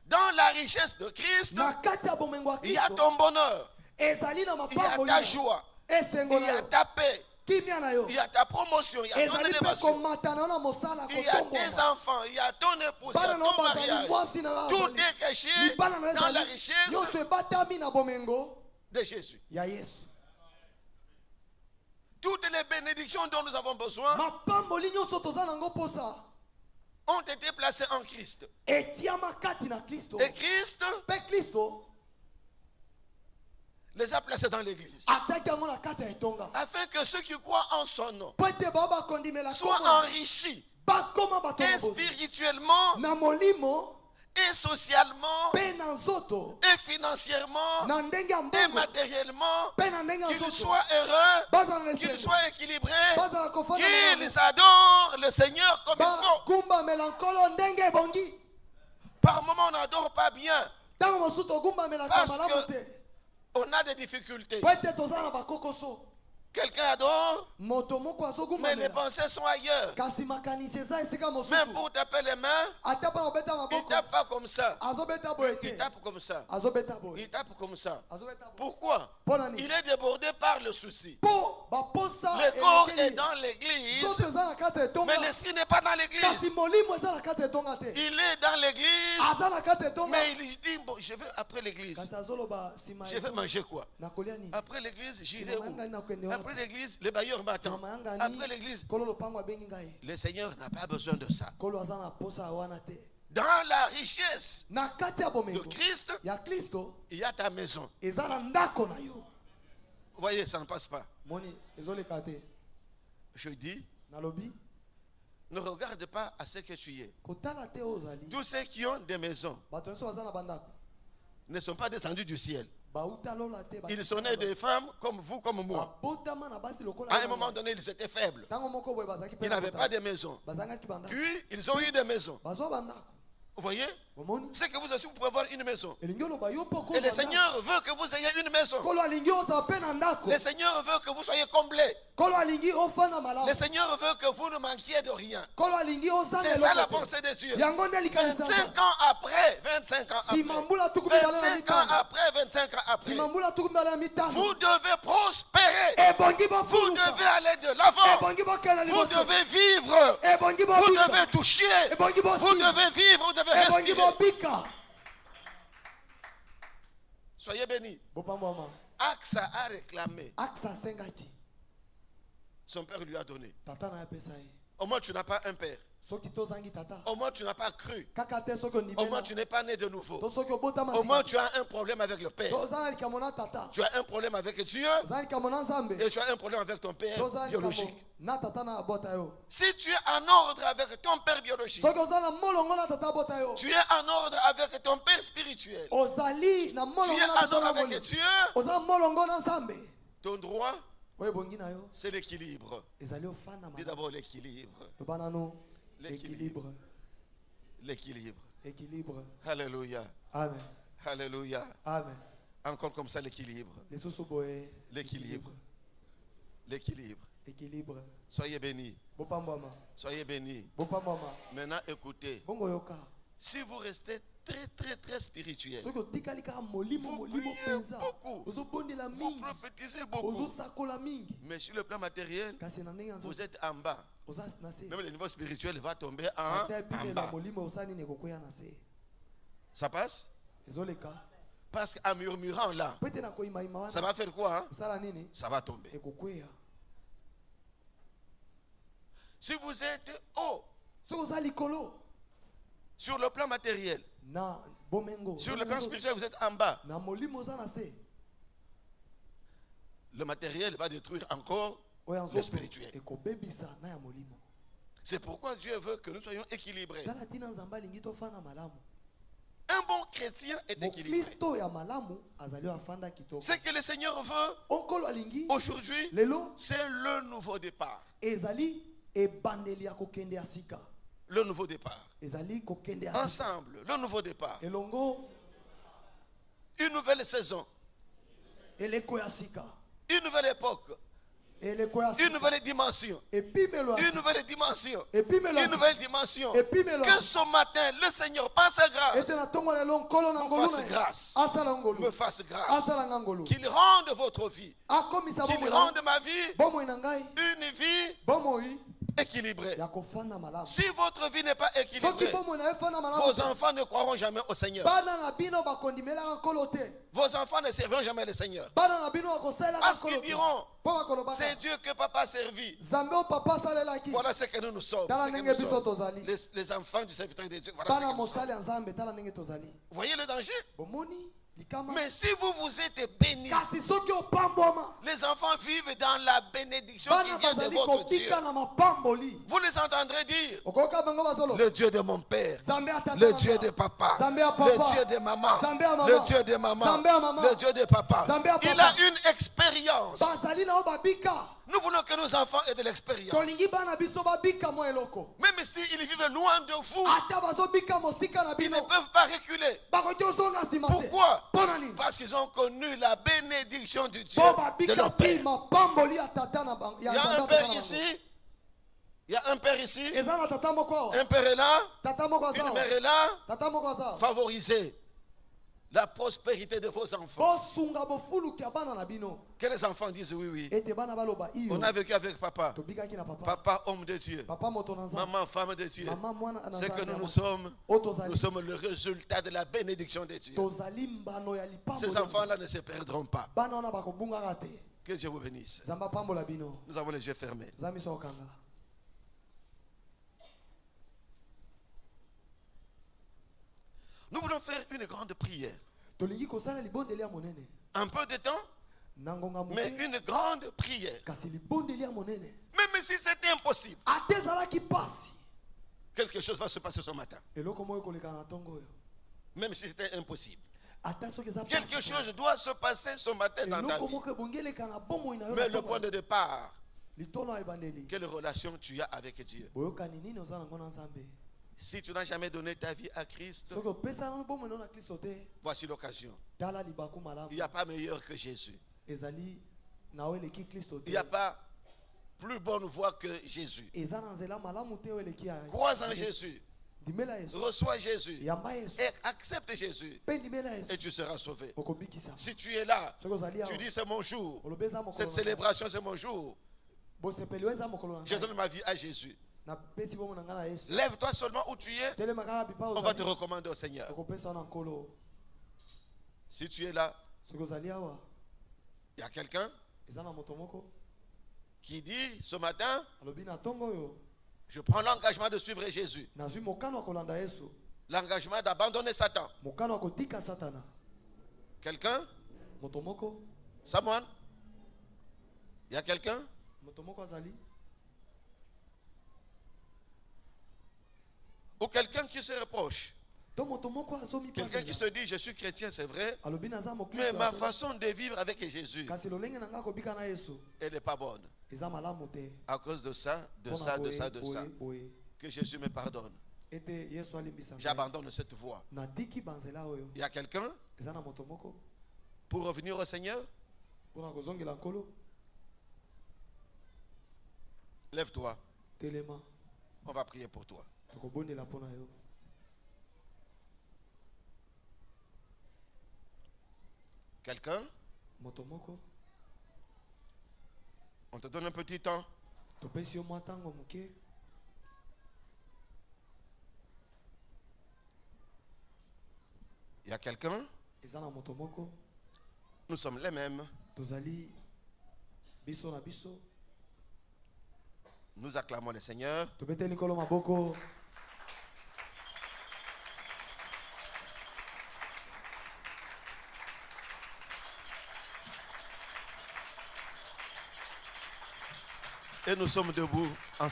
Speaker 1: Dans la richesse de Christ,
Speaker 2: Na kati ya bomengo a
Speaker 1: il y a
Speaker 2: Kristo,
Speaker 1: ton bonheur,
Speaker 2: ezali na
Speaker 1: il y a
Speaker 2: mapambo
Speaker 1: ta joie,
Speaker 2: esengo
Speaker 1: il y
Speaker 2: na
Speaker 1: a
Speaker 2: yo.
Speaker 1: ta paix,
Speaker 2: Kimia na yo.
Speaker 1: il y a ta promotion, il y a ton
Speaker 2: Ezali pe
Speaker 1: élévation,
Speaker 2: komata na mosala
Speaker 1: il y a tes
Speaker 2: kotomboma.
Speaker 1: enfants, il y a ton épouse, il y a
Speaker 2: Bana na
Speaker 1: ton
Speaker 2: bazali
Speaker 1: mariage.
Speaker 2: mwasi na
Speaker 1: Tout
Speaker 2: bazali.
Speaker 1: est caché
Speaker 2: Libana na
Speaker 1: dans la
Speaker 2: ezali.
Speaker 1: richesse
Speaker 2: Nyonso ebatami na bomengo
Speaker 1: de Jésus.
Speaker 2: ya Yesu.
Speaker 1: Toutes les bénédictions dont nous avons besoin
Speaker 2: Mapamboli nyonso toza nango posa
Speaker 1: ont été placées en Christ.
Speaker 2: etiama kati na Kristo.
Speaker 1: Et Christ
Speaker 2: Pe Kristo
Speaker 1: les a placés dans l'église.
Speaker 2: ataki yango na kati ya etonga.
Speaker 1: Afin que ceux qui croient en son nom
Speaker 2: Po ete bao bakondimela
Speaker 1: soient
Speaker 2: kombo
Speaker 1: enrichis
Speaker 2: bakoma bato
Speaker 1: et
Speaker 2: na bozwi.
Speaker 1: spirituellement
Speaker 2: Na molimo
Speaker 1: et socialement
Speaker 2: pe na nzoto
Speaker 1: et financièrement
Speaker 2: na ndenge ya
Speaker 1: et
Speaker 2: mbongo
Speaker 1: matériellement,
Speaker 2: pe na ndenge ya
Speaker 1: qu'ils
Speaker 2: nzoto
Speaker 1: soient heureux,
Speaker 2: bazala na
Speaker 1: qu'ils
Speaker 2: esengo
Speaker 1: soient équilibrés,
Speaker 2: bazala kofanda
Speaker 1: qu'ils adorent le Seigneur comme il faut.
Speaker 2: bagumbamela nkolo ndenge ebongi.
Speaker 1: Par moments, on n'adore pas bien.
Speaker 2: Ntango mosusu togumbamelaka
Speaker 1: Parce
Speaker 2: malamu
Speaker 1: que-
Speaker 2: te
Speaker 1: On a des difficultés.
Speaker 2: po ete toza na bakokoso.
Speaker 1: Quelqu'un adore,
Speaker 2: Moto moko
Speaker 1: mais les
Speaker 2: azogumbamela
Speaker 1: pensées sont ailleurs.
Speaker 2: kasi makanisi eza esika
Speaker 1: Même
Speaker 2: mosusu.
Speaker 1: pour taper les mains,
Speaker 2: ata mpa na kobeta
Speaker 1: il
Speaker 2: maboko
Speaker 1: tape pas comme ça.
Speaker 2: azobeta boye
Speaker 1: Il
Speaker 2: te
Speaker 1: tape comme ça.
Speaker 2: azobeta boye
Speaker 1: Il tape comme ça.
Speaker 2: azobeta boye.
Speaker 1: Pourquoi?
Speaker 2: Mpo na nini?
Speaker 1: Il est débordé par le souci.
Speaker 2: Po baposa
Speaker 1: Le corps est
Speaker 2: elekeli.
Speaker 1: dans l'église,
Speaker 2: Soki eza na kati ya
Speaker 1: mais
Speaker 2: etonga
Speaker 1: l'esprit n'est pas dans
Speaker 2: kasi
Speaker 1: l'église.
Speaker 2: molimo eza na kati ya etonga te.
Speaker 1: Il est dans l'église,
Speaker 2: aza na kati ya etonga
Speaker 1: mais il dit, bon, je vais après l'église.
Speaker 2: kasi azoloba nsima
Speaker 1: Je vais manger quoi?
Speaker 2: nakolia nini
Speaker 1: Après l'église, j'irai
Speaker 2: nsima
Speaker 1: où?
Speaker 2: yanga nini nakende
Speaker 1: Après
Speaker 2: wapi
Speaker 1: l'église, le bailleur m'attend.
Speaker 2: nsima yanga
Speaker 1: Après
Speaker 2: nini
Speaker 1: l'église,
Speaker 2: kolo lopango abengi ngai
Speaker 1: le Seigneur n'a pas besoin de ça.
Speaker 2: kolo aza na posa wana te.
Speaker 1: Dans la richesse
Speaker 2: Na kati ya
Speaker 1: de
Speaker 2: bomengo
Speaker 1: Christ,
Speaker 2: ya Kristo
Speaker 1: il y a ta maison.
Speaker 2: eza na ndako na yo.
Speaker 1: Vous voyez, ça ne passe pas.
Speaker 2: Moni ezoleka te.
Speaker 1: Je dis,
Speaker 2: Nalobi
Speaker 1: ne regarde pas à ce que tu es.
Speaker 2: kotala te oyo ozali.
Speaker 1: Tous ceux qui ont des maisons
Speaker 2: Bato nyonso baza na bandako.
Speaker 1: ne sont pas descendus du ciel.
Speaker 2: Bauta lola te.
Speaker 1: Ils sont nés de femmes comme vous, comme moi.
Speaker 2: Babotama na basi lokola.
Speaker 1: À un moment donné, ils étaient faibles.
Speaker 2: Tango moko boye bazaki pe.
Speaker 1: Ils n'avaient pas de maison.
Speaker 2: Bazangaki bandako.
Speaker 1: Puis, ils ont eu des maisons.
Speaker 2: Bazwa bandako.
Speaker 1: Vous voyez?
Speaker 2: Omoni?
Speaker 1: C'est que vous aussi, vous pouvez avoir une maison.
Speaker 2: Elingi oloba yo poko.
Speaker 1: Et le Seigneur veut que vous ayez une maison.
Speaker 2: Kolo alingi oza pe na ndako.
Speaker 1: Le Seigneur veut que vous soyez comblés.
Speaker 2: Kolo alingi ofana malamu.
Speaker 1: Le Seigneur veut que vous ne manquiez de rien.
Speaker 2: Kolo alingi ozanga
Speaker 1: C'est ça la
Speaker 2: eloko te.
Speaker 1: pensée de Dieu.
Speaker 2: Yango nde likanisa.
Speaker 1: 25 ans après, 25 ans après,
Speaker 2: Simambula tukumibala na
Speaker 1: 25 ans
Speaker 2: mitano.
Speaker 1: après, 25 ans après,
Speaker 2: Simambula tukumibala na mitano.
Speaker 1: vous devez prospérer.
Speaker 2: Ebongi
Speaker 1: Vous
Speaker 2: bofuluka.
Speaker 1: devez aller de l'avant.
Speaker 2: Ebongi bokela
Speaker 1: Vous
Speaker 2: liboso.
Speaker 1: devez vivre.
Speaker 2: Ebongi
Speaker 1: Vous
Speaker 2: bobika.
Speaker 1: devez toucher.
Speaker 2: Ebongi
Speaker 1: Vous
Speaker 2: bosi.
Speaker 1: devez vivre. Vous devez
Speaker 2: Ebongi
Speaker 1: respirer.
Speaker 2: bobika.
Speaker 1: Soyez bénis.
Speaker 2: Bopambwama.
Speaker 1: Axa a réclamé.
Speaker 2: Aksa sengaki.
Speaker 1: Son père lui a donné.
Speaker 2: Tata na pesa ye.
Speaker 1: Au moins, tu n'as pas un père.
Speaker 2: Soki tozangi tata.
Speaker 1: Au moins, tu n'as pas cru.
Speaker 2: Kaka te soki
Speaker 1: Au
Speaker 2: ondimela.
Speaker 1: moins, tu n'es pas né de nouveau.
Speaker 2: To soki obotama
Speaker 1: Au moins,
Speaker 2: sika.
Speaker 1: tu as un problème avec le père.
Speaker 2: Tozana likambo na tata.
Speaker 1: Tu as un problème avec Dieu.
Speaker 2: Tozana likambo na Nzambe.
Speaker 1: Et tu as un problème avec ton père
Speaker 2: Tozana likambo
Speaker 1: biologique.
Speaker 2: na tata na abota yo.
Speaker 1: Si tu es en ordre avec ton père biologique,
Speaker 2: Soki ozala molongo na tata abota yo.
Speaker 1: tu es en ordre avec ton père spirituel,
Speaker 2: Ozali na
Speaker 1: tu
Speaker 2: molongo
Speaker 1: es
Speaker 2: na
Speaker 1: en
Speaker 2: tata
Speaker 1: ordre
Speaker 2: na
Speaker 1: avec
Speaker 2: molongo.
Speaker 1: Dieu,
Speaker 2: Ozala molongo na Nzambe.
Speaker 1: ton droit,
Speaker 2: Oye bongi na yo.
Speaker 1: c'est l'équilibre.
Speaker 2: Ezali ofana
Speaker 1: Dis
Speaker 2: ma.
Speaker 1: d'abord l'équilibre.
Speaker 2: Lobana no.
Speaker 1: L'équilibre.
Speaker 2: Équilibre.
Speaker 1: L'équilibre.
Speaker 2: Équilibre.
Speaker 1: Alléluia.
Speaker 2: Amen.
Speaker 1: Alléluia.
Speaker 2: Amen.
Speaker 1: Encore comme ça, l'équilibre.
Speaker 2: Les sous boye.
Speaker 1: L'équilibre. L'équilibre.
Speaker 2: Équilibre.
Speaker 1: Soyez bénis.
Speaker 2: Bopambwama.
Speaker 1: Soyez bénis.
Speaker 2: Bopambwama.
Speaker 1: Maintenant, écoutez.
Speaker 2: Bongo yoka.
Speaker 1: Si vous restez très spirituel,
Speaker 2: Soki otikali kaka molimo
Speaker 1: vous
Speaker 2: molimo
Speaker 1: priez
Speaker 2: penza.
Speaker 1: beaucoup,
Speaker 2: Ozobondela
Speaker 1: vous
Speaker 2: mingi.
Speaker 1: prophétisez beaucoup,
Speaker 2: Ozosakola mingi.
Speaker 1: mais sur le plan matériel,
Speaker 2: Kasi na ndenge ya
Speaker 1: vous
Speaker 2: nzoto.
Speaker 1: êtes en bas.
Speaker 2: Oza na se.
Speaker 1: Même le niveau spirituel va tomber en
Speaker 2: Ata epimela
Speaker 1: bas.
Speaker 2: molimo osani ne kokoya na se.
Speaker 1: Ça passe?
Speaker 2: Ezoleka.
Speaker 1: Parce qu'en murmurant là,
Speaker 2: Pete na koyimayima wana.
Speaker 1: ça va faire quoi? Hein?
Speaker 2: Osala nini?
Speaker 1: Ça va tomber.
Speaker 2: Ekokwea.
Speaker 1: Si vous êtes haut,
Speaker 2: Soki oza likolo.
Speaker 1: Sur le plan matériel,
Speaker 2: na bomengo
Speaker 1: sur le plan spirituel, vous êtes en bas.
Speaker 2: na molimo oza na se
Speaker 1: Le matériel va détruire encore
Speaker 2: oyo
Speaker 1: le spirituel.
Speaker 2: ekobebisa na ya molimo.
Speaker 1: C'est pourquoi Dieu veut que nous soyons équilibrés.
Speaker 2: tala ntina nzambe alingi tofanda malamu.
Speaker 1: Un bon chrétien est équilibré.
Speaker 2: mokristo ya malamu azali oyo afanda kitoko.
Speaker 1: Ce que le Seigneur veut
Speaker 2: onkolo alingi
Speaker 1: aujourd'hui,
Speaker 2: lelo
Speaker 1: c'est le nouveau départ.
Speaker 2: ezali ebandeli ya kokende ya sika.
Speaker 1: Le nouveau départ.
Speaker 2: ezali kokende ya sika.
Speaker 1: Ensemble, le nouveau départ.
Speaker 2: elongo
Speaker 1: Une nouvelle saison.
Speaker 2: eleko ya sika.
Speaker 1: Une nouvelle époque.
Speaker 2: eleko ya
Speaker 1: Une
Speaker 2: sika.
Speaker 1: nouvelle dimension.
Speaker 2: epimelo ya
Speaker 1: Une
Speaker 2: sika.
Speaker 1: nouvelle dimension.
Speaker 2: epimelo ya
Speaker 1: Une
Speaker 2: sika.
Speaker 1: nouvelle dimension.
Speaker 2: epimelo ya
Speaker 1: Que
Speaker 2: sika.
Speaker 1: ce matin, le Seigneur, par sa grâce,
Speaker 2: ete na ntongo lelo nkolo na
Speaker 1: me
Speaker 2: ngolu
Speaker 1: fasse grâce.
Speaker 2: asala
Speaker 1: me
Speaker 2: ngolu
Speaker 1: fasse grâce.
Speaker 2: asala nga ngolu
Speaker 1: Qu'il rende votre vie.
Speaker 2: akomisa
Speaker 1: Qu'il
Speaker 2: bomoi
Speaker 1: rende ma vie
Speaker 2: bomoi na ngai
Speaker 1: une vie
Speaker 2: bomoi
Speaker 1: équilibrée.
Speaker 2: ya kofanda malamu.
Speaker 1: Si votre vie n'est pas
Speaker 2: soki
Speaker 1: équilibrée,
Speaker 2: bomoi na ye fanda malamu
Speaker 1: vos
Speaker 2: te,
Speaker 1: enfants ne croiront jamais au Seigneur.
Speaker 2: bana na bino bakondimelaka nkolo te.
Speaker 1: Vos enfants ne serviront jamais le Seigneur.
Speaker 2: bana na bino bakosalelaka
Speaker 1: Parce
Speaker 2: nkolo
Speaker 1: qu'ils
Speaker 2: te.
Speaker 1: diront,
Speaker 2: mpo bakolobaka
Speaker 1: c'est Dieu que papa a servi.
Speaker 2: nzambe oyo papa asalelaki.
Speaker 1: Voilà ce que nous sommes.
Speaker 2: tala
Speaker 1: Ce que
Speaker 2: ndenge
Speaker 1: nous
Speaker 2: biso
Speaker 1: sommes.
Speaker 2: tozali.
Speaker 1: Les enfants du serviteur de Dieu. Voilà ce
Speaker 2: bana
Speaker 1: que nous sommes.
Speaker 2: mosali ya nzambe tala ndenge tozali.
Speaker 1: Vous voyez le danger?
Speaker 2: bomoni likama.
Speaker 1: Mais si vous êtes bénis,
Speaker 2: kasi soki opambwama
Speaker 1: les enfants vivent dans la bénédiction
Speaker 2: bana
Speaker 1: qui vient de
Speaker 2: bazali
Speaker 1: votre Dieu.
Speaker 2: kobika na mapamboli.
Speaker 1: Vous les entendrez dire,
Speaker 2: okoyoka bango bazolo
Speaker 1: le Dieu de mon père,
Speaker 2: nzambe ya tata
Speaker 1: le
Speaker 2: na
Speaker 1: Dieu
Speaker 2: nga.
Speaker 1: de papa,
Speaker 2: Nzambe ya papa.
Speaker 1: le Dieu de maman,
Speaker 2: Nzambe ya mama.
Speaker 1: le Dieu de maman,
Speaker 2: Nzambe ya mama.
Speaker 1: le Dieu de papa.
Speaker 2: Nzambe ya
Speaker 1: Il
Speaker 2: papa.
Speaker 1: a une expérience.
Speaker 2: bazali nao babika.
Speaker 1: Nous voulons que nos enfants aient de l'expérience.
Speaker 2: tolingi bana biso babika mo eloko.
Speaker 1: Même s'ils vivent loin de vous,
Speaker 2: ata bazobika mosika na
Speaker 1: ils ne
Speaker 2: bino
Speaker 1: peuvent pas reculer.
Speaker 2: bakoki ozonga nsima te.
Speaker 1: Pourquoi?
Speaker 2: mpona nini?
Speaker 1: Parce qu'ils ont connu la bénédiction du Dieu
Speaker 2: po
Speaker 1: de
Speaker 2: babika
Speaker 1: leur
Speaker 2: mpi
Speaker 1: père.
Speaker 2: mapamboli ya tata na bango.
Speaker 1: Il y a un père ici. Il y a un père ici.
Speaker 2: eza na tata moko awa.
Speaker 1: Un père est là.
Speaker 2: tata moko aza
Speaker 1: Une
Speaker 2: awa.
Speaker 1: mère est là.
Speaker 2: tata moko aza awa.
Speaker 1: Favorisez la prospérité de vos enfants.
Speaker 2: bosunga bofuluki ya bana na bino
Speaker 1: Que les enfants disent oui, oui.
Speaker 2: ete bana baloba iyo
Speaker 1: On a vécu avec papa.
Speaker 2: tobikaki na papa.
Speaker 1: Papa, homme de Dieu.
Speaker 2: papa moto na nzambe.
Speaker 1: Maman, femme de Dieu.
Speaker 2: mama mwana na
Speaker 1: C'est que
Speaker 2: nzambe ya
Speaker 1: nous
Speaker 2: moto.
Speaker 1: sommes.
Speaker 2: oyo
Speaker 1: Nous
Speaker 2: tozali
Speaker 1: sommes le résultat de la bénédiction de Dieu.
Speaker 2: tozali mbano ya lipambo
Speaker 1: Ces
Speaker 2: ya Nzambe.
Speaker 1: enfants-là ne se perdront pas.
Speaker 2: bana wana bakobungaka te.
Speaker 1: Que Dieu vous bénisse.
Speaker 2: nzambe apambola bino.
Speaker 1: Nous avons les yeux fermés.
Speaker 2: nzambe miso okanga.
Speaker 1: Nous voulons faire une grande prière.
Speaker 2: tolingi kosala libondeli ya monene
Speaker 1: Un peu de temps,
Speaker 2: na ngonga
Speaker 1: mais
Speaker 2: moke
Speaker 1: une grande prière.
Speaker 2: kasi libondeli ya monene
Speaker 1: Même si c'était impossible,
Speaker 2: ate ezalaki pasi
Speaker 1: quelque chose va se passer ce matin.
Speaker 2: eloko moko ekoleka na ntongo oyo
Speaker 1: Même si c'était impossible.
Speaker 2: ata soki eza
Speaker 1: Quelque
Speaker 2: pasi
Speaker 1: chose doit se passer ce matin dans ta
Speaker 2: eloko
Speaker 1: vie.
Speaker 2: moko ebongi eleka na bomoi na yo
Speaker 1: Mais
Speaker 2: na
Speaker 1: le
Speaker 2: ntongo
Speaker 1: point de
Speaker 2: oyo.
Speaker 1: départ,
Speaker 2: litono ya ebandeli
Speaker 1: quelle relation tu as avec Dieu?
Speaker 2: boyokani nini oza nango na nzambe
Speaker 1: Si tu n'as jamais donné ta vie à Christ,
Speaker 2: soki opesana bomoi no na kristo te
Speaker 1: voici l'occasion.
Speaker 2: tala libaku malamu
Speaker 1: Il n'y a pas meilleur que Jésus.
Speaker 2: ezali na oyo eleki kristo
Speaker 1: Il
Speaker 2: te
Speaker 1: n'y a pas plus bonne voie que Jésus.
Speaker 2: eza na nzela malamu te oyo eleki ya
Speaker 1: Crois en Jésus.
Speaker 2: ndimela yesu
Speaker 1: Reçois Jésus.
Speaker 2: yamba yesu
Speaker 1: Et accepte Jésus.
Speaker 2: mpe ndimela
Speaker 1: Et
Speaker 2: yesu
Speaker 1: tu seras sauvé.
Speaker 2: okobikisa
Speaker 1: Si tu es là,
Speaker 2: soki ozali
Speaker 1: tu
Speaker 2: awa
Speaker 1: dis c'est mon jour.
Speaker 2: olobi eza mokolo
Speaker 1: Cette
Speaker 2: na ngai.
Speaker 1: célébration, c'est mon jour.
Speaker 2: bosepeli oyo eza mokolo na
Speaker 1: Je
Speaker 2: ngai
Speaker 1: donne ma vie à Jésus.
Speaker 2: napesi bomo na ngai na yesu
Speaker 1: Lève-toi seulement où tu es.
Speaker 2: telema kaka bipa
Speaker 1: On va te
Speaker 2: ozali
Speaker 1: recommander au Seigneur.
Speaker 2: okopesa wana nkolo
Speaker 1: Si tu es là,
Speaker 2: soki ozali awa
Speaker 1: il y a quelqu'un
Speaker 2: eza na moto moko
Speaker 1: qui dit ce matin,
Speaker 2: alobi na ntongo oyo
Speaker 1: je prends l'engagement de suivre Jésus.
Speaker 2: nazwi mokano ya kolanda yesu
Speaker 1: L'engagement d'abandonner Satan.
Speaker 2: mokano ya kotika satana
Speaker 1: Quelqu'un?
Speaker 2: moto moko
Speaker 1: Someone? Il y a quelqu'un?
Speaker 2: moto moko azali
Speaker 1: Ou quelqu'un qui se reproche.
Speaker 2: to moto moko azomi
Speaker 1: Quelqu'un qui se dit, je suis chrétien, c'est vrai.
Speaker 2: alobi naza
Speaker 1: Mais
Speaker 2: mokristo
Speaker 1: ma façon de vivre avec Jésus,
Speaker 2: kasi lolenge na ngai kobika na yesu
Speaker 1: elle n'est pas bonne.
Speaker 2: eza malamu te
Speaker 1: À cause de ça, de
Speaker 2: Mpona
Speaker 1: ça, de
Speaker 2: boye,
Speaker 1: ça, de ça.
Speaker 2: boye, boye.
Speaker 1: Que Jésus me pardonne.
Speaker 2: ete yesu alimbisa ngai.
Speaker 1: J'abandonne cette voie.
Speaker 2: natiki banzela oyo
Speaker 1: Il y a quelqu'un
Speaker 2: eza na moto moko
Speaker 1: pour revenir au Seigneur?
Speaker 2: mpona kozongela nkolo
Speaker 1: Lève-toi.
Speaker 2: telema
Speaker 1: On va prier pour toi.
Speaker 2: tokobondela mpona yo
Speaker 1: Quelqu'un?
Speaker 2: moto moko
Speaker 1: On te donne un petit temps.
Speaker 2: topesi yo mwa ntango moke
Speaker 1: Il y a quelqu'un?
Speaker 2: eza na moto moko
Speaker 1: Nous sommes les mêmes.
Speaker 2: tozali biso na biso
Speaker 1: Nous acclamons le Seigneur.
Speaker 2: tobeteli nkolo maboko
Speaker 1: Et nous sommes debout ensemble.